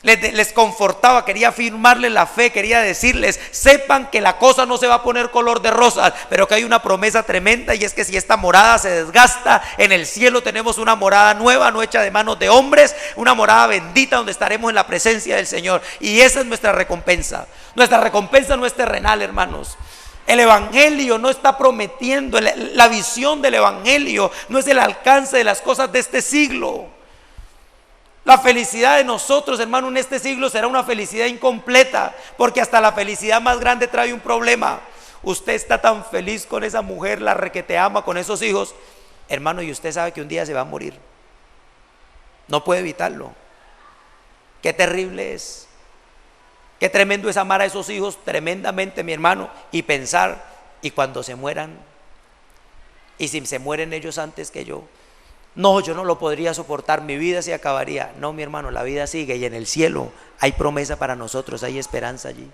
Les confortaba, quería afirmarles la fe, quería decirles, sepan que la cosa no se va a poner color de rosas, pero que hay una promesa tremenda, y es que si esta morada se desgasta, en el cielo tenemos una morada nueva, no hecha de manos de hombres, una morada bendita donde estaremos en la presencia del Señor. Y esa es nuestra recompensa. Nuestra recompensa no es terrenal, hermanos. El evangelio no está prometiendo, la visión del evangelio no es el alcance de las cosas de este siglo. La felicidad de nosotros, hermano, en este siglo será una felicidad incompleta, porque hasta la felicidad más grande trae un problema. Usted está tan feliz con esa mujer, la requete ama, con esos hijos, hermano, y usted sabe que un día se va a morir. No puede evitarlo. Qué terrible es. Qué tremendo es amar a esos hijos tremendamente, mi hermano, y pensar, y cuando se mueran, y si se mueren ellos antes que yo, no, yo no lo podría soportar, mi vida se acabaría. No, mi hermano, la vida sigue, y en el cielo hay promesa para nosotros, hay esperanza allí.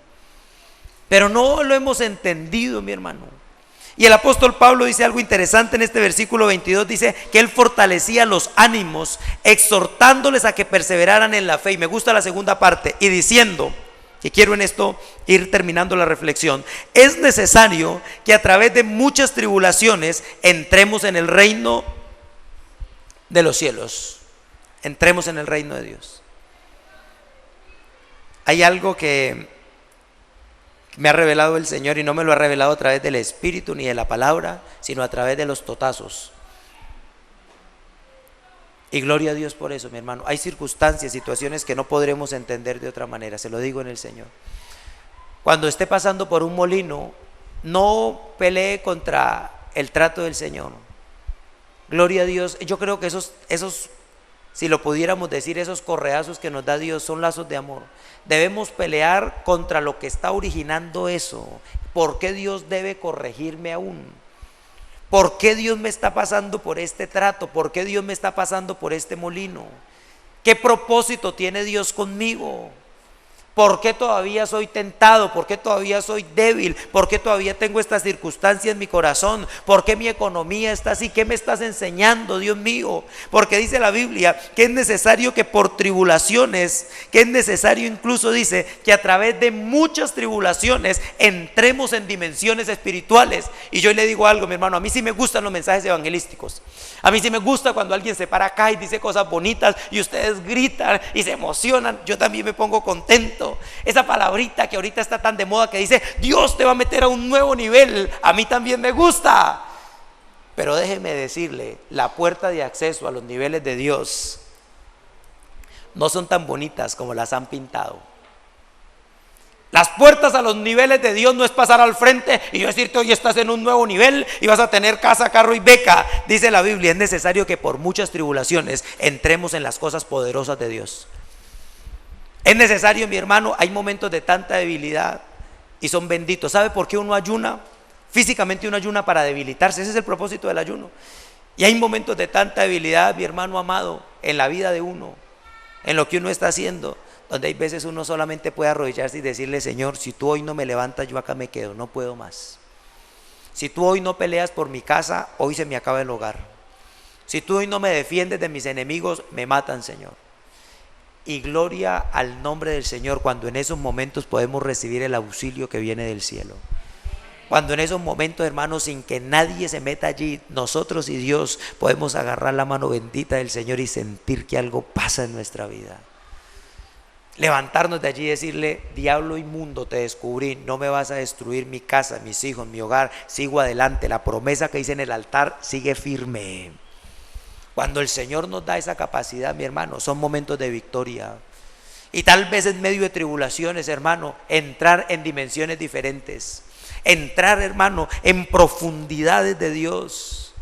Pero no lo hemos entendido, mi hermano. Y el apóstol Pablo dice algo interesante en este versículo 22, dice que él fortalecía los ánimos, exhortándoles a que perseveraran en la fe. Y me gusta la segunda parte, y diciendo, que quiero en esto ir terminando la reflexión, es necesario que a través de muchas tribulaciones entremos en el reino de los cielos, entremos en el reino de Dios. Hay algo que me ha revelado el Señor, y no me lo ha revelado a través del Espíritu ni de la palabra, sino a través de los totazos. Y gloria a Dios por eso, mi hermano. Hay circunstancias, situaciones que no podremos entender de otra manera, se lo digo en el Señor. Cuando esté pasando por un molino, no pelee contra el trato del Señor. Gloria a Dios. Yo creo que esos, si lo pudiéramos decir, esos correazos que nos da Dios son lazos de amor. Debemos pelear contra lo que está originando eso. ¿Por qué Dios debe corregirme aún? ¿Por qué Dios me está pasando por este trato? ¿Por qué Dios me está pasando por este molino? ¿Qué propósito tiene Dios conmigo? ¿Por qué todavía soy tentado? ¿Por qué todavía soy débil? ¿Por qué todavía tengo estas circunstancias en mi corazón? ¿Por qué mi economía está así? ¿Qué me estás enseñando, Dios mío? Porque dice la Biblia que es necesario que por tribulaciones, que es necesario, incluso dice que a través de muchas tribulaciones entremos en dimensiones espirituales. Y yo le digo algo, mi hermano, a mí sí me gustan los mensajes evangelísticos. A mí sí me gusta cuando alguien se para acá y dice cosas bonitas y ustedes gritan y se emocionan. Yo también me pongo contento. Esa palabrita que ahorita está tan de moda que dice Dios te va a meter a un nuevo nivel, a mí también me gusta. Pero déjeme decirle, la puerta de acceso a los niveles de Dios no son tan bonitas como las han pintado. Las puertas a los niveles de Dios no es pasar al frente y yo decirte hoy estás en un nuevo nivel y vas a tener casa, carro y beca. Dice la Biblia, es necesario que por muchas tribulaciones entremos en las cosas poderosas de Dios. Es necesario, mi hermano, hay momentos de tanta debilidad y son benditos. ¿Sabe por qué uno ayuna? Físicamente uno ayuna para debilitarse, ese es el propósito del ayuno. Y hay momentos de tanta debilidad, mi hermano amado, en la vida de uno, en lo que uno está haciendo, donde hay veces uno solamente puede arrodillarse y decirle: Señor, si tú hoy no me levantas, yo acá me quedo, no puedo más. Si tú hoy no peleas por mi casa, hoy se me acaba el hogar. Si tú hoy no me defiendes de mis enemigos, me matan, Señor. Y gloria al nombre del Señor cuando en esos momentos podemos recibir el auxilio que viene del cielo. Cuando en esos momentos, hermanos, sin que nadie se meta allí, nosotros y Dios podemos agarrar la mano bendita del Señor y sentir que algo pasa en nuestra vida. Levantarnos de allí y decirle: diablo inmundo, te descubrí, no me vas a destruir mi casa, mis hijos, mi hogar, sigo adelante, la promesa que hice en el altar sigue firme. Cuando el Señor nos da esa capacidad, mi hermano, son momentos de victoria. Y tal vez en medio de tribulaciones, hermano, entrar en dimensiones diferentes, entrar, hermano, en profundidades de Dios.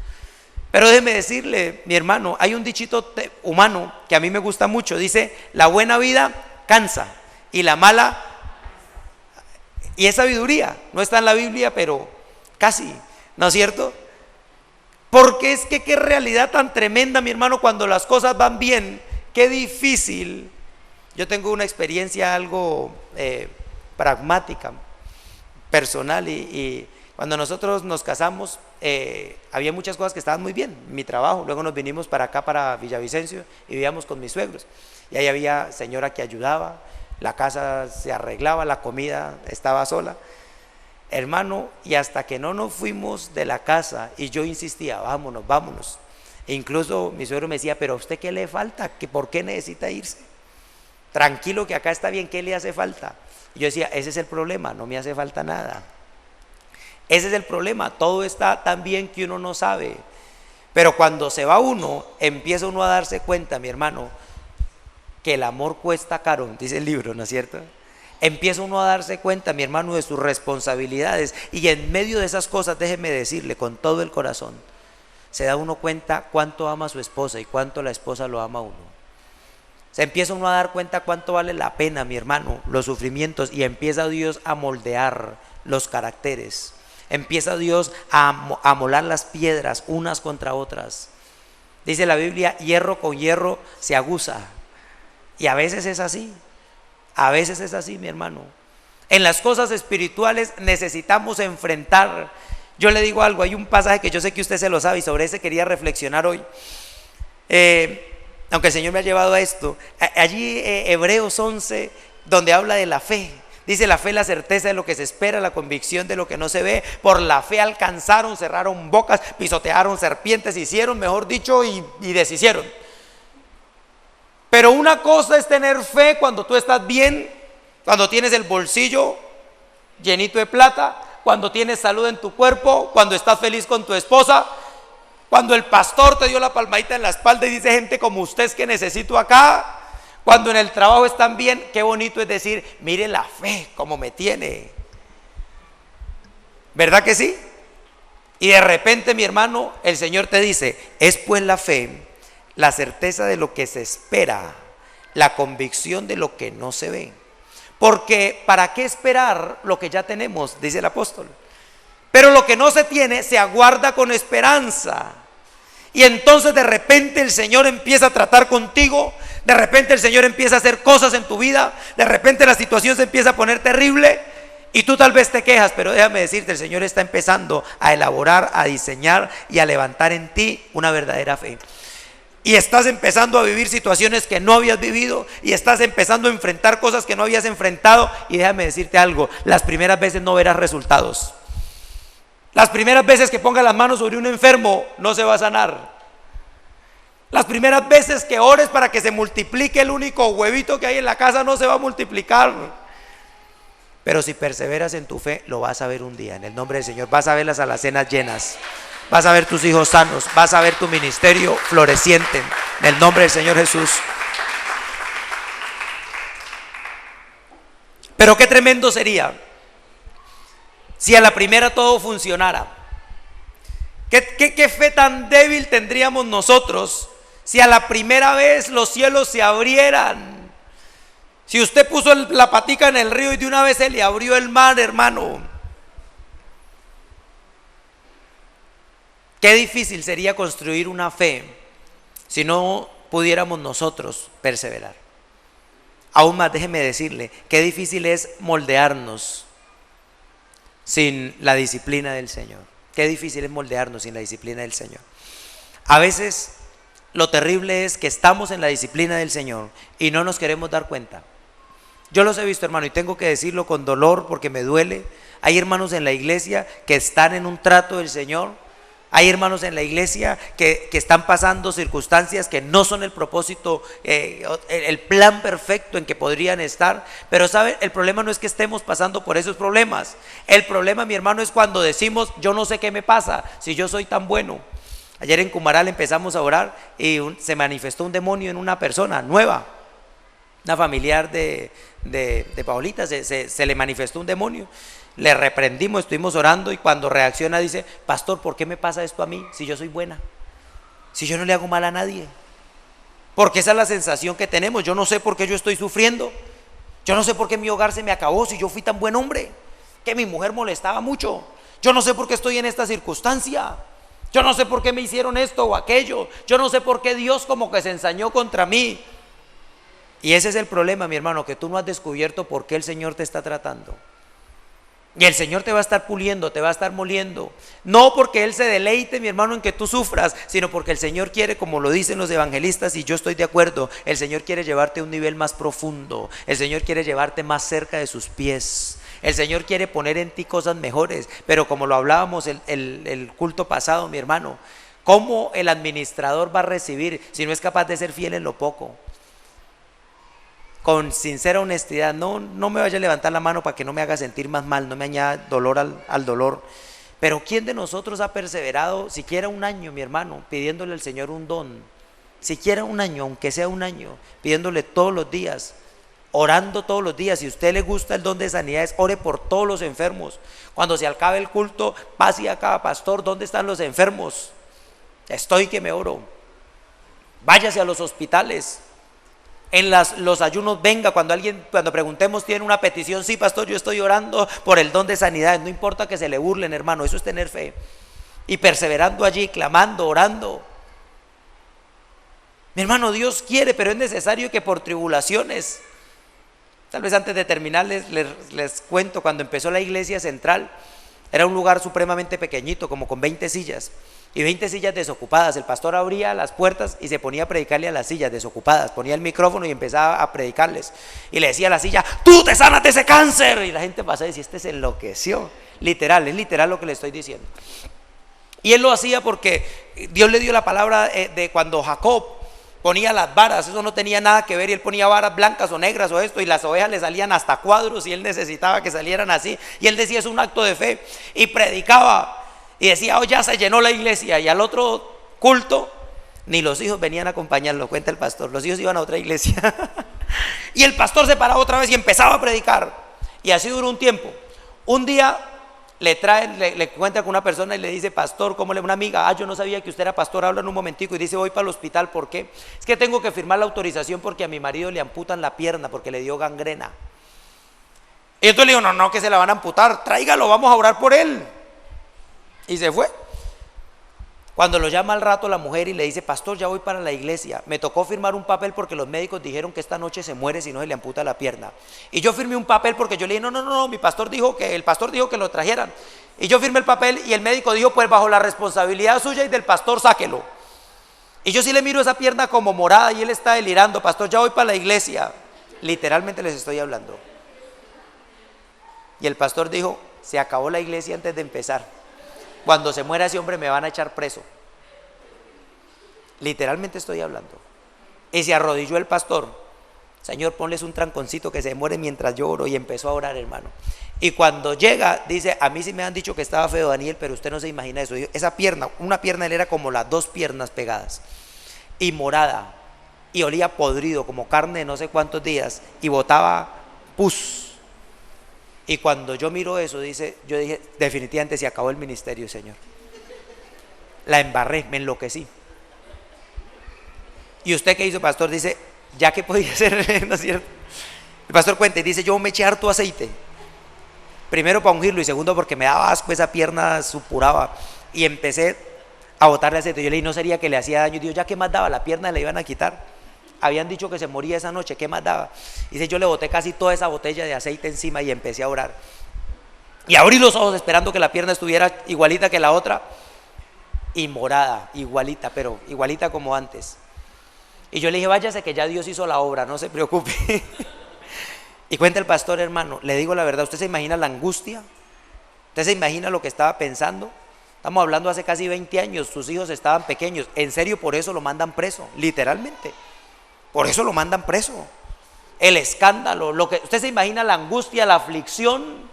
Pero déjeme decirle, mi hermano, hay un dichito humano que a mí me gusta mucho, dice: la buena vida cansa y la mala, y es sabiduría, no está en la Biblia, pero casi, ¿no es cierto? Porque es que qué realidad tan tremenda, mi hermano, cuando las cosas van bien, qué difícil. Yo tengo una experiencia algo pragmática, personal, y cuando nosotros nos casamos, había muchas cosas que estaban muy bien, mi trabajo, luego nos vinimos para acá, para Villavicencio, y vivíamos con mis suegros, y ahí había señora que ayudaba, la casa se arreglaba, la comida estaba sola, hermano, y hasta que no nos fuimos de la casa, y yo insistía: vámonos, vámonos, e incluso mi suegro me decía: pero ¿a usted qué le falta? ¿Por qué necesita irse? Tranquilo que acá está bien, ¿qué le hace falta? Y yo decía: ese es el problema, no me hace falta nada. Ese es el problema, todo está tan bien que uno no sabe. Pero cuando se va uno, empieza uno a darse cuenta, mi hermano, que el amor cuesta caro, dice el libro, ¿no es cierto? Empieza uno a darse cuenta, mi hermano, de sus responsabilidades, y en medio de esas cosas, déjeme decirle con todo el corazón, se da uno cuenta cuánto ama a su esposa y cuánto la esposa lo ama a uno. Se empieza uno a dar cuenta cuánto vale la pena, mi hermano, los sufrimientos, y empieza Dios a moldear los caracteres. Empieza Dios a molar las piedras unas contra otras. Dice la Biblia: hierro con hierro se aguza. Y a veces es así. A veces es así, mi hermano. En las cosas espirituales necesitamos enfrentar. Yo le digo algo, hay un pasaje que yo sé que usted se lo sabe y sobre ese quería reflexionar hoy. Aunque el Señor me ha llevado a esto. Allí Hebreos 11, donde habla de la fe. Dice: la fe es la certeza de lo que se espera, la convicción de lo que no se ve. Por la fe alcanzaron, cerraron bocas, pisotearon serpientes, hicieron, mejor dicho, y deshicieron. Pero una cosa es tener fe cuando tú estás bien, cuando tienes el bolsillo llenito de plata, cuando tienes salud en tu cuerpo, cuando estás feliz con tu esposa, cuando el pastor te dio la palmadita en la espalda y dice: gente como usted es que necesito acá. Cuando en el trabajo están bien, qué bonito es decir: mire la fe como me tiene. ¿Verdad que sí? Y de repente, mi hermano, el Señor te dice: es pues la fe, la certeza de lo que se espera, la convicción de lo que no se ve. Porque ¿para qué esperar lo que ya tenemos?, dice el apóstol. Pero lo que no se tiene se aguarda con esperanza. Y entonces de repente el Señor empieza a tratar contigo, de repente el Señor empieza a hacer cosas en tu vida, de repente la situación se empieza a poner terrible y tú tal vez te quejas, pero déjame decirte, el Señor está empezando a elaborar, a diseñar y a levantar en ti una verdadera fe. Y estás empezando a vivir situaciones que no habías vivido, y estás empezando a enfrentar cosas que no habías enfrentado, y déjame decirte algo: las primeras veces no verás resultados. Las primeras veces que pongas las manos sobre un enfermo no se va a sanar. Las primeras veces que ores para que se multiplique el único huevito que hay en la casa no se va a multiplicar. Pero si perseveras en tu fe, lo vas a ver un día, en el nombre del Señor. Vas a ver las alacenas llenas, vas a ver tus hijos sanos, vas a ver tu ministerio floreciente, en el nombre del Señor Jesús. Pero qué tremendo sería si a la primera todo funcionara. ¿Qué fe tan débil tendríamos nosotros si a la primera vez los cielos se abrieran? Si usted puso la patica en el río y de una vez se le abrió el mar, hermano. Qué difícil sería construir una fe si no pudiéramos nosotros perseverar. Aún más, déjeme decirle, qué difícil es moldearnos sin la disciplina del Señor. Qué difícil es moldearnos sin la disciplina del Señor. A veces lo terrible es que estamos en la disciplina del Señor y no nos queremos dar cuenta. Yo los he visto, hermano, y tengo que decirlo con dolor porque me duele. Hay hermanos en la iglesia que están en un trato del Señor. Hay hermanos en la iglesia que están pasando circunstancias que no son el propósito, el plan perfecto en que podrían estar. Pero ¿sabe? El problema no es que estemos pasando por esos problemas. El problema, mi hermano, es cuando decimos, yo no sé qué me pasa si yo soy tan bueno. Ayer en Cumaral empezamos a orar y se manifestó un demonio en una persona nueva, una familiar de Paulita. Se le manifestó un demonio. Le reprendimos, estuvimos orando y cuando reacciona dice, pastor, ¿por qué me pasa esto a mí si yo soy buena? Si yo no le hago mal a nadie. Porque esa es la sensación que tenemos. Yo no sé por qué yo estoy sufriendo. Yo no sé por qué mi hogar se me acabó si yo fui tan buen hombre, que mi mujer molestaba mucho. Yo no sé por qué estoy en esta circunstancia. Yo no sé por qué me hicieron esto o aquello. Yo no sé por qué Dios como que se ensañó contra mí. Y ese es el problema, mi hermano, que tú no has descubierto por qué el Señor te está tratando. Y el Señor te va a estar puliendo, te va a estar moliendo. No porque Él se deleite, mi hermano, en que tú sufras, sino porque el Señor quiere, como lo dicen los evangelistas, y yo estoy de acuerdo, el Señor quiere llevarte a un nivel más profundo. El Señor quiere llevarte más cerca de sus pies. El Señor quiere poner en ti cosas mejores. Pero como lo hablábamos el culto pasado, mi hermano, ¿cómo el administrador va a recibir si no es capaz de ser fiel en lo poco? Con sincera honestidad, no me vaya a levantar la mano para que no me haga sentir más mal, no me añada dolor al dolor. Pero ¿quién de nosotros ha perseverado siquiera un año, mi hermano, pidiéndole al Señor un don? Siquiera un año, aunque sea un año, pidiéndole todos los días, orando todos los días. Si a usted le gusta el don de sanidades, ore por todos los enfermos. Cuando se acabe el culto, pase acá, pastor, ¿dónde están los enfermos? Estoy que me oro. Váyase a los hospitales. En los ayunos venga, cuando preguntemos tiene una petición, sí, pastor, yo estoy orando por el don de sanidad. No importa que se le burlen, hermano, eso es tener fe. Y perseverando allí, clamando, orando. Mi hermano, Dios quiere, pero es necesario que por tribulaciones. Tal vez antes de terminar les cuento, cuando empezó la iglesia central, era un lugar supremamente pequeñito, como con 20 sillas. Y 20 sillas desocupadas. El pastor abría las puertas y se ponía a predicarle a las sillas desocupadas. Ponía el micrófono y empezaba a predicarles. Y le decía a la silla, tú te sanas de ese cáncer. Y la gente pasaba y decía, este se enloqueció. Literal, es literal lo que le estoy diciendo. Y él lo hacía porque Dios le dio la palabra de cuando Jacob ponía las varas. Eso no tenía nada que ver, y él ponía varas blancas o negras o esto, y las ovejas le salían hasta cuadros y él necesitaba que salieran así. Y él decía, es un acto de fe. Y predicaba. Y decía, oh, ya se llenó la iglesia. Y al otro culto, ni los hijos venían a acompañarlo, cuenta el pastor. Los hijos iban a otra iglesia. Y el pastor se paraba otra vez y empezaba a predicar. Y así duró un tiempo. Un día le cuenta con una persona y le dice, pastor, ¿cómo le? Una amiga, yo no sabía que usted era pastor, habla en un momentico. Y dice, voy para el hospital, ¿por qué? Es que tengo que firmar la autorización porque a mi marido le amputan la pierna porque le dio gangrena. Y entonces le digo, no, que se la van a amputar, tráigalo, vamos a orar por él. Y se fue. Cuando lo llama al rato la mujer y le dice, pastor, ya voy para la iglesia, me tocó firmar un papel porque los médicos dijeron que esta noche se muere si no se le amputa la pierna. Y yo firmé un papel porque yo le dije, no, el pastor dijo que lo trajeran. Y yo firmé el papel y el médico dijo, pues bajo la responsabilidad suya y del pastor, sáquelo. Y yo sí le miro esa pierna como morada y él está delirando, pastor, ya voy para la iglesia. Literalmente les estoy hablando. Y el pastor dijo, se acabó la iglesia antes de empezar. Cuando se muera ese hombre me van a echar preso. Literalmente estoy hablando. Y se arrodilló el pastor. Señor, ponles un tranconcito que se muere mientras yo oro. Y empezó a orar, hermano. Y cuando llega, dice, a mí sí me han dicho que estaba feo, Daniel, pero usted no se imagina eso. Esa pierna, una pierna él era como las dos piernas pegadas. Y morada. Y olía podrido, como carne de no sé cuántos días. Y botaba pus. Y cuando yo miro eso, yo dije, definitivamente se acabó el ministerio, Señor. La embarré, me enloquecí. ¿Y usted qué hizo, pastor? Dice, ya que podía ser, ¿no es cierto? El pastor cuenta y dice, yo me eché harto aceite. Primero para ungirlo y segundo porque me daba asco, esa pierna supuraba. Y empecé a botarle aceite. Yo le dije, no sería que le hacía daño. Y digo, ya qué más daba, la pierna le iban a quitar. Habían dicho que se moría esa noche, ¿qué más daba? Y dice, yo le boté casi toda esa botella de aceite encima y empecé a orar. Y abrí los ojos esperando que la pierna estuviera igualita que la otra. Y morada, igualita, pero igualita como antes. Y yo le dije, váyase que ya Dios hizo la obra, no se preocupe. Y cuenta el pastor, hermano, le digo la verdad, ¿usted se imagina la angustia? ¿Usted se imagina lo que estaba pensando? Estamos hablando hace casi 20 años, sus hijos estaban pequeños. En serio, por eso lo mandan preso, literalmente. Por eso lo mandan preso. El escándalo, usted se imagina la angustia, la aflicción.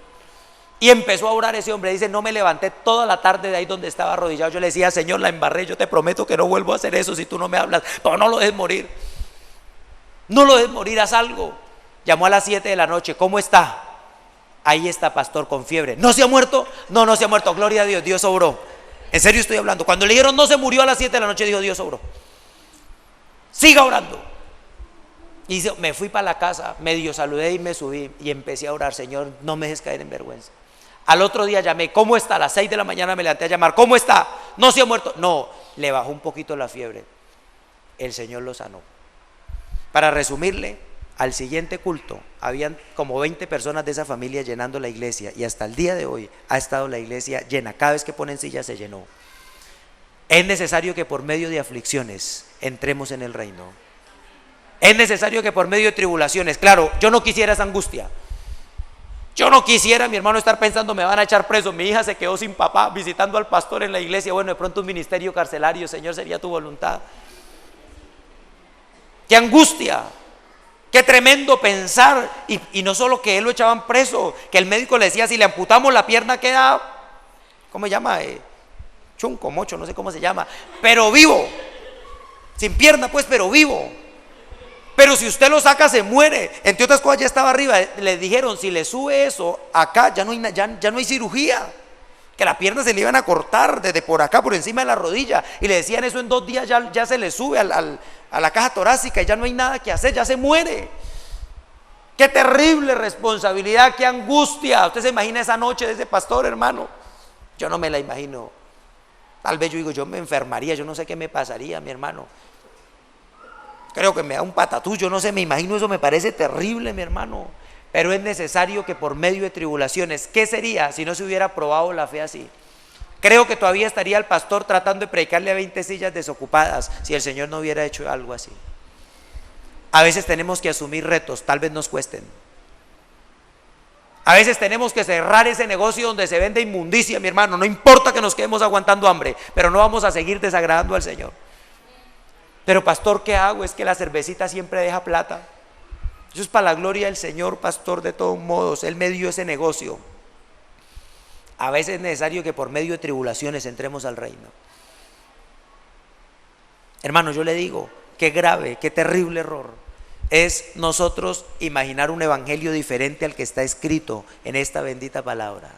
Y empezó a orar ese hombre. Dice, no me levanté toda la tarde de ahí donde estaba arrodillado. Yo le decía, Señor, la embarré, yo te prometo que no vuelvo a hacer eso si tú no me hablas. Pero no lo dejes morir. No lo dejes morir, haz algo. Llamó a las 7 de la noche, ¿cómo está? Ahí está, pastor, con fiebre. ¿No se ha muerto? No, no se ha muerto, gloria a Dios, Dios obró. En serio estoy hablando. Cuando le dijeron no se murió a las 7 de la noche, dijo, Dios obró. Siga orando. Y dice, me fui para la casa, medio saludé y me subí y empecé a orar, Señor, no me dejes caer en vergüenza. Al otro día llamé, ¿cómo está? A las 6 de la mañana me levanté a llamar, ¿cómo está? ¿No se ha muerto? No, le bajó un poquito la fiebre. El Señor lo sanó. Para resumirle, al siguiente culto habían como 20 personas de esa familia llenando la iglesia y hasta el día de hoy ha estado la iglesia llena. Cada vez que ponen sillas se llenó. Es necesario que por medio de aflicciones entremos en el reino. Es necesario que por medio de tribulaciones, claro, yo no quisiera esa angustia. Yo no quisiera, mi hermano, estar pensando, me van a echar preso, mi hija se quedó sin papá, visitando al pastor en la iglesia, bueno, de pronto un ministerio carcelario, Señor, sería tu voluntad. ¡Qué angustia! ¡Qué tremendo pensar! Y no solo que él lo echaban preso, que el médico le decía, si le amputamos la pierna queda, ¿cómo se llama? Chunco, mocho, no sé cómo se llama, pero vivo. Sin pierna pues, pero vivo. Pero si usted lo saca se muere. Entre otras cosas ya estaba arriba. Le dijeron, si le sube eso acá ya no hay cirugía, que la pierna se le iban a cortar desde por acá, por encima de la rodilla. Y le decían eso en 2 días ya se le sube a la caja torácica y ya no hay nada que hacer, ya se muere. Qué terrible responsabilidad, qué angustia. Usted se imagina esa noche de ese pastor, hermano. Yo no me la imagino. Tal vez yo digo, yo me enfermaría, yo no sé qué me pasaría, mi hermano. Creo que me da un patatús, yo no sé, me imagino eso, me parece terrible, mi hermano. Pero es necesario que por medio de tribulaciones, ¿qué sería si no se hubiera probado la fe así? Creo que todavía estaría el pastor tratando de predicarle a 20 sillas desocupadas si el Señor no hubiera hecho algo así. A veces tenemos que asumir retos, tal vez nos cuesten. A veces tenemos que cerrar ese negocio donde se vende inmundicia, mi hermano. No importa que nos quedemos aguantando hambre, pero no vamos a seguir desagradando al Señor. Pero pastor, ¿qué hago? Es que la cervecita siempre deja plata. Eso es para la gloria del Señor, pastor, de todos modos. Él me dio ese negocio. A veces es necesario que por medio de tribulaciones entremos al reino. Hermano, yo le digo, qué grave, qué terrible error es nosotros imaginar un evangelio diferente al que está escrito en esta bendita palabra.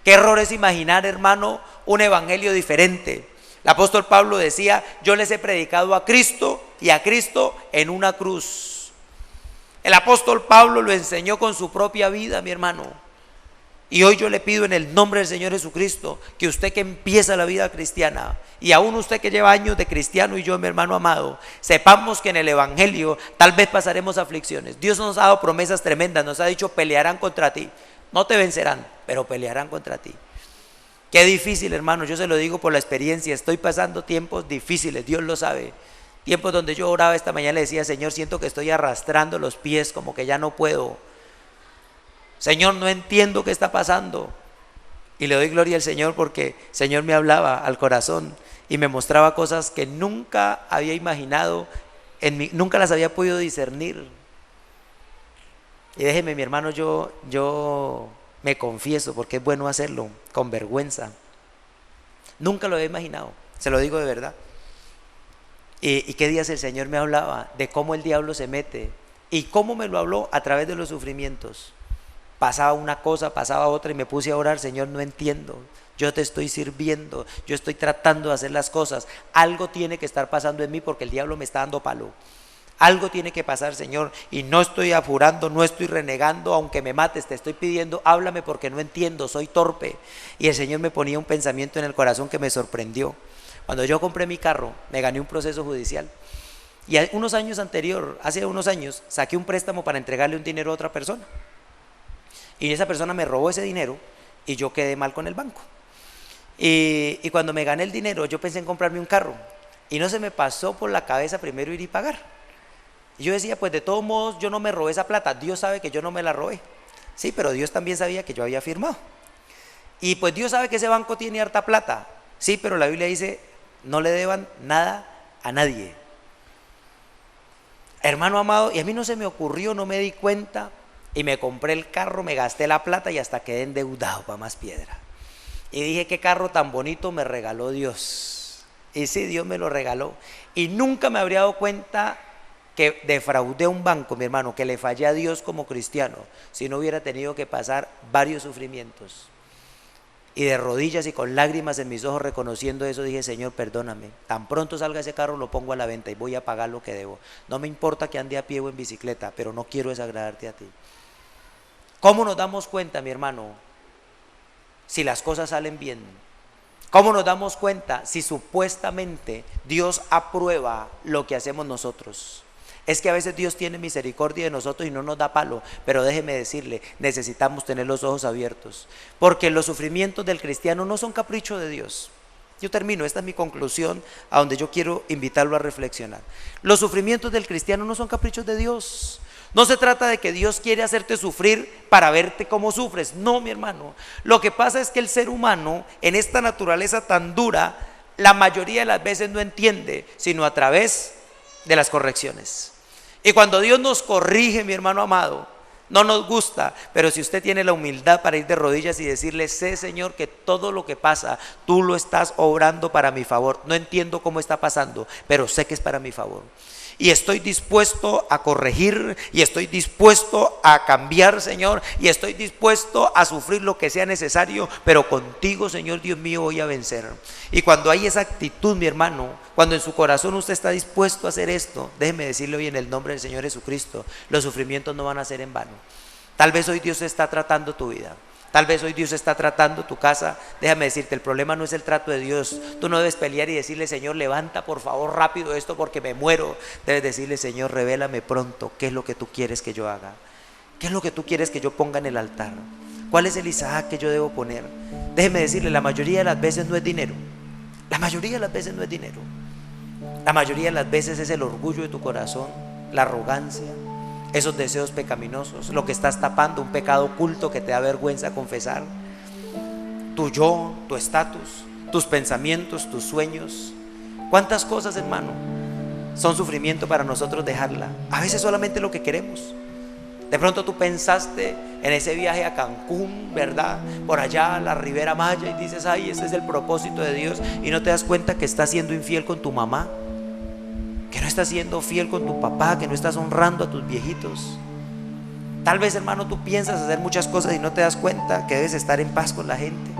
Qué error es imaginar, hermano, un evangelio diferente. El apóstol Pablo decía, yo les he predicado a Cristo y a Cristo en una cruz. El apóstol Pablo lo enseñó con su propia vida, mi hermano. Y hoy yo le pido en el nombre del Señor Jesucristo que usted que empieza la vida cristiana y aún usted que lleva años de cristiano y yo, mi hermano amado, sepamos que en el evangelio tal vez pasaremos aflicciones. Dios nos ha dado promesas tremendas, nos ha dicho pelearán contra ti, no te vencerán, pero pelearán contra ti. Qué difícil, hermano, yo se lo digo por la experiencia, estoy pasando tiempos difíciles, Dios lo sabe. Tiempos donde yo oraba esta mañana y le decía, Señor, siento que estoy arrastrando los pies, como que ya no puedo. Señor, no entiendo qué está pasando. Y le doy gloria al Señor porque el Señor me hablaba al corazón y me mostraba cosas que nunca había imaginado, nunca las había podido discernir. Y déjeme, mi hermano, yo me confieso, porque es bueno hacerlo con vergüenza. Nunca lo había imaginado, se lo digo de verdad. Y qué días el Señor me hablaba de cómo el diablo se mete y cómo me lo habló a través de los sufrimientos. pasaba una cosa, pasaba otra y me puse a orar, Señor, no entiendo. Yo te estoy sirviendo, yo estoy tratando de hacer las cosas. Algo tiene que estar pasando en mí porque el diablo me está dando palo. Algo tiene que pasar, Señor, y no estoy apurando, no estoy renegando, aunque me mates, te estoy pidiendo, háblame porque no entiendo, soy torpe. Y el Señor me ponía un pensamiento en el corazón que me sorprendió. Cuando yo compré mi carro, me gané un proceso judicial. Y hace unos años, saqué un préstamo para entregarle un dinero a otra persona. Y esa persona me robó ese dinero y yo quedé mal con el banco. Y cuando me gané el dinero, yo pensé en comprarme un carro. Y no se me pasó por la cabeza primero ir y pagar. Y yo decía, pues de todos modos yo no me robé esa plata, Dios sabe que yo no me la robé. Sí, pero Dios también sabía que yo había firmado. Y pues Dios sabe que ese banco tiene harta plata. Sí, pero la Biblia dice, no le deban nada a nadie. Hermano amado, y a mí no se me ocurrió, no me di cuenta, y me compré el carro, me gasté la plata y hasta quedé endeudado para más piedra. Y dije, qué carro tan bonito me regaló Dios. Y sí, Dios me lo regaló. Y nunca me habría dado cuenta que defraudé a un banco, mi hermano, que le fallé a Dios como cristiano, si no hubiera tenido que pasar varios sufrimientos. Y de rodillas y con lágrimas en mis ojos reconociendo eso, dije, Señor, perdóname. Tan pronto salga ese carro lo pongo a la venta y voy a pagar lo que debo. No me importa que ande a pie o en bicicleta, pero no quiero desagradarte a ti. ¿Cómo nos damos cuenta, mi hermano, si las cosas salen bien? ¿Cómo nos damos cuenta si supuestamente Dios aprueba lo que hacemos nosotros? Es que a veces Dios tiene misericordia de nosotros y no nos da palo, pero déjeme decirle, necesitamos tener los ojos abiertos, porque los sufrimientos del cristiano no son capricho de Dios. Yo termino, esta es mi conclusión a donde yo quiero invitarlo a reflexionar. Los sufrimientos del cristiano no son caprichos de Dios. No se trata de que Dios quiere hacerte sufrir para verte cómo sufres. No, mi hermano. Lo que pasa es que el ser humano, en esta naturaleza tan dura, la mayoría de las veces no entiende, sino a través de las correcciones. Y cuando Dios nos corrige, mi hermano amado, no nos gusta, pero si usted tiene la humildad para ir de rodillas y decirle, sé, Señor, que todo lo que pasa, tú lo estás obrando para mi favor. No entiendo cómo está pasando, pero sé que es para mi favor. Y estoy dispuesto a corregir, y estoy dispuesto a cambiar, Señor, y estoy dispuesto a sufrir lo que sea necesario, pero contigo, Señor Dios mío, voy a vencer. Y cuando hay esa actitud, mi hermano, cuando en su corazón usted está dispuesto a hacer esto, déjeme decirle hoy en el nombre del Señor Jesucristo, los sufrimientos no van a ser en vano. Tal vez hoy Dios está tratando tu vida. Tal vez hoy Dios está tratando tu casa. Déjame decirte, el problema no es el trato de Dios. Tú no debes pelear y decirle, Señor, levanta por favor rápido esto porque me muero. Debes decirle, Señor, revélame pronto qué es lo que tú quieres que yo haga. ¿Qué es lo que tú quieres que yo ponga en el altar? ¿Cuál es el Isaac que yo debo poner? Déjeme decirle, la mayoría de las veces no es dinero. La mayoría de las veces no es dinero. La mayoría de las veces es el orgullo de tu corazón, la arrogancia, esos deseos pecaminosos, lo que estás tapando, un pecado oculto que te da vergüenza confesar, tu yo, tu estatus, tus pensamientos, tus sueños. ¿Cuántas cosas, hermano, son sufrimiento para nosotros dejarla? A veces solamente lo que queremos. De pronto tú pensaste en ese viaje a Cancún, ¿verdad? Por allá a la Ribera Maya, y dices, ay, ese es el propósito de Dios, y no te das cuenta que estás siendo infiel con tu mamá, que no estás siendo fiel con tu papá, que no estás honrando a tus viejitos. Tal vez, hermano, tú piensas hacer muchas cosas y no te das cuenta que debes estar en paz con la gente.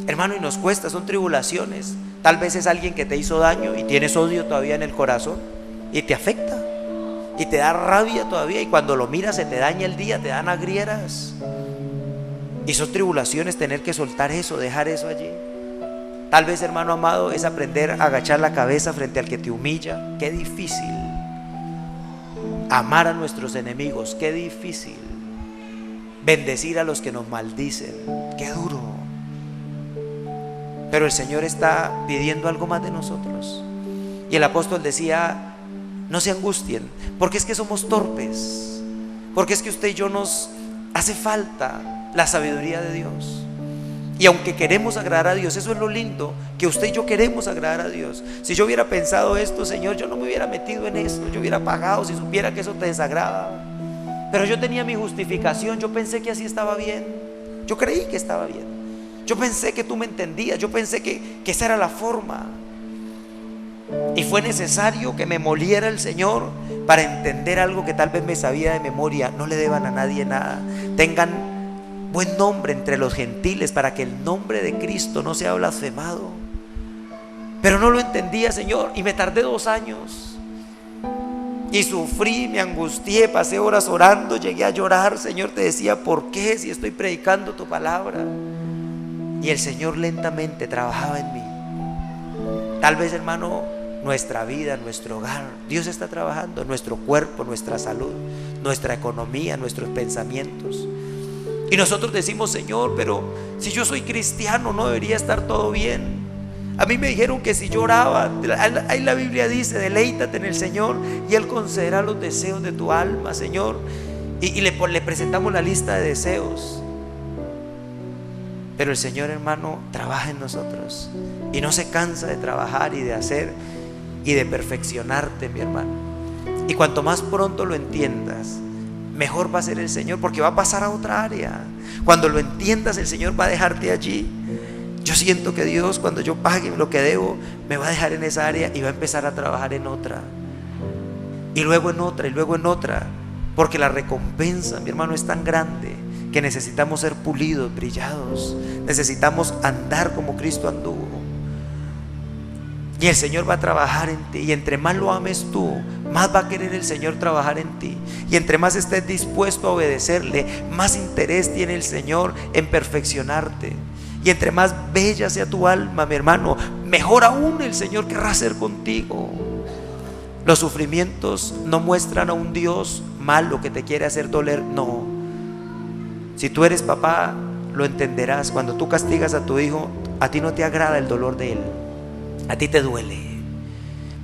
Hermano, y nos cuesta, son tribulaciones. Tal vez es alguien que te hizo daño y tienes odio todavía en el corazón y te afecta y te da rabia todavía, y cuando lo miras se te daña el día, te dan agrieras. Y son tribulaciones tener que soltar eso, dejar eso allí. Tal vez, hermano amado, es aprender a agachar la cabeza frente al que te humilla. Qué difícil. Amar a nuestros enemigos, qué difícil. Bendecir a los que nos maldicen, qué duro. Pero el Señor está pidiendo algo más de nosotros. Y el apóstol decía, no se angustien, porque es que somos torpes, porque es que usted y yo nos hace falta la sabiduría de Dios. Y aunque queremos agradar a Dios, eso es lo lindo, que usted y yo queremos agradar a Dios. Si yo hubiera pensado esto, Señor, yo no me hubiera metido en esto, yo hubiera pagado si supiera que eso te desagrada. Pero yo tenía mi justificación, yo pensé que así estaba bien, yo creí que estaba bien, yo pensé que tú me entendías, yo pensé que esa era la forma. Y fue necesario que me moliera el Señor para entender algo que tal vez me sabía de memoria. No le deban a nadie nada. Tengan buen nombre entre los gentiles para que el nombre de Cristo no sea blasfemado. Pero no lo entendía, Señor, y me tardé 2 años. Y sufrí, me angustié, pasé horas orando, llegué a llorar. Señor, te decía, ¿por qué si estoy predicando tu palabra? Y el Señor lentamente trabajaba en mí. Tal vez, hermano, nuestra vida, nuestro hogar, Dios está trabajando, nuestro cuerpo, nuestra salud, nuestra economía, nuestros pensamientos. Y nosotros decimos, Señor, pero si yo soy cristiano, no debería estar todo bien. A mí me dijeron que si yo oraba, ahí la Biblia dice, deleítate en el Señor y Él concederá los deseos de tu alma, Señor. Y le presentamos la lista de deseos. Pero el Señor, hermano, trabaja en nosotros y no se cansa de trabajar y de hacer y de perfeccionarte, mi hermano. Y cuanto más pronto lo entiendas, mejor va a ser el Señor, porque va a pasar a otra área. Cuando lo entiendas, el Señor va a dejarte allí. Yo siento que Dios, cuando yo pague lo que debo, me va a dejar en esa área y va a empezar a trabajar en otra, y luego en otra, y luego en otra, porque la recompensa, mi hermano, es tan grande que necesitamos ser pulidos, brillados. Necesitamos andar como Cristo anduvo. Y el Señor va a trabajar en ti. Y entre más lo ames tú, más va a querer el Señor trabajar en ti. Y entre más estés dispuesto a obedecerle, más interés tiene el Señor en perfeccionarte. Y entre más bella sea tu alma, mi hermano, mejor aún el Señor querrá hacer contigo. Los sufrimientos no muestran a un Dios malo que te quiere hacer doler. No. Si tú eres papá, lo entenderás. Cuando tú castigas a tu hijo, a ti no te agrada el dolor de él, a ti te duele,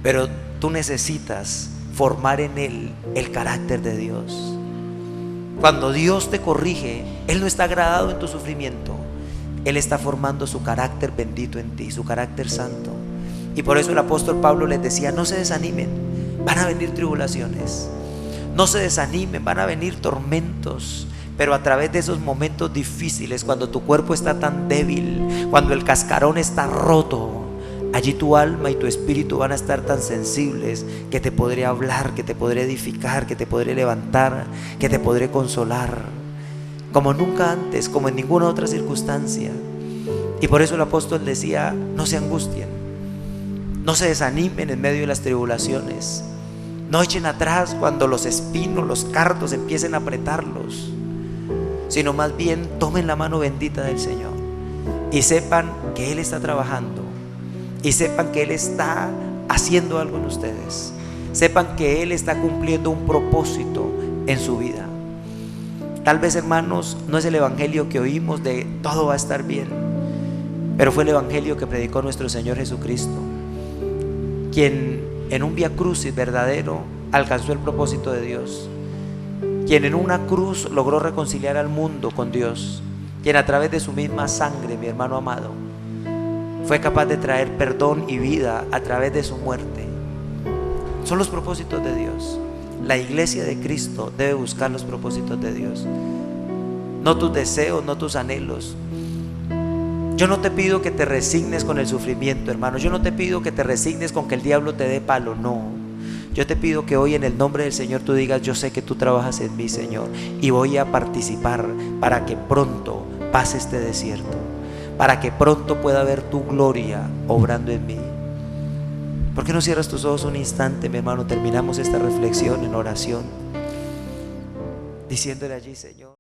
pero tú necesitas formar en él el carácter de Dios. Cuando Dios te corrige, Él no está agradado en tu sufrimiento. Él está formando su carácter bendito en ti, su carácter santo. Y por eso el apóstol Pablo les decía, no se desanimen, van a venir tribulaciones. No se desanimen, van a venir tormentos. Pero a través de esos momentos difíciles, cuando tu cuerpo está tan débil, cuando el cascarón está roto, allí tu alma y tu espíritu van a estar tan sensibles que te podré hablar, que te podré edificar, que te podré levantar, que te podré consolar, como nunca antes, como en ninguna otra circunstancia. Y por eso el apóstol decía, no se angustien, no se desanimen en medio de las tribulaciones, no echen atrás cuando los espinos, los cardos empiecen a apretarlos, sino más bien tomen la mano bendita del Señor y sepan que Él está trabajando, y sepan que Él está haciendo algo en ustedes, sepan que Él está cumpliendo un propósito en su vida. Tal vez, hermanos, no es el evangelio que oímos de todo va a estar bien, pero fue el evangelio que predicó nuestro Señor Jesucristo, quien en un vía crucis verdadero alcanzó el propósito de Dios, quien en una cruz logró reconciliar al mundo con Dios, quien a través de su misma sangre, mi hermano amado, fue capaz de traer perdón y vida a través de su muerte. Son los propósitos de Dios. La iglesia de Cristo debe buscar los propósitos de Dios, no tus deseos, no tus anhelos. Yo no te pido que te resignes con el sufrimiento, hermano. Yo no te pido que te resignes con que el diablo te dé palo, no. Yo te pido que hoy en el nombre del Señor tú digas, yo sé que tú trabajas en mí, Señor, y voy a participar para que pronto pase este desierto, para que pronto pueda ver tu gloria obrando en mí. ¿Por qué no cierras tus ojos un instante, mi hermano? Terminamos esta reflexión en oración, diciéndole allí, Señor.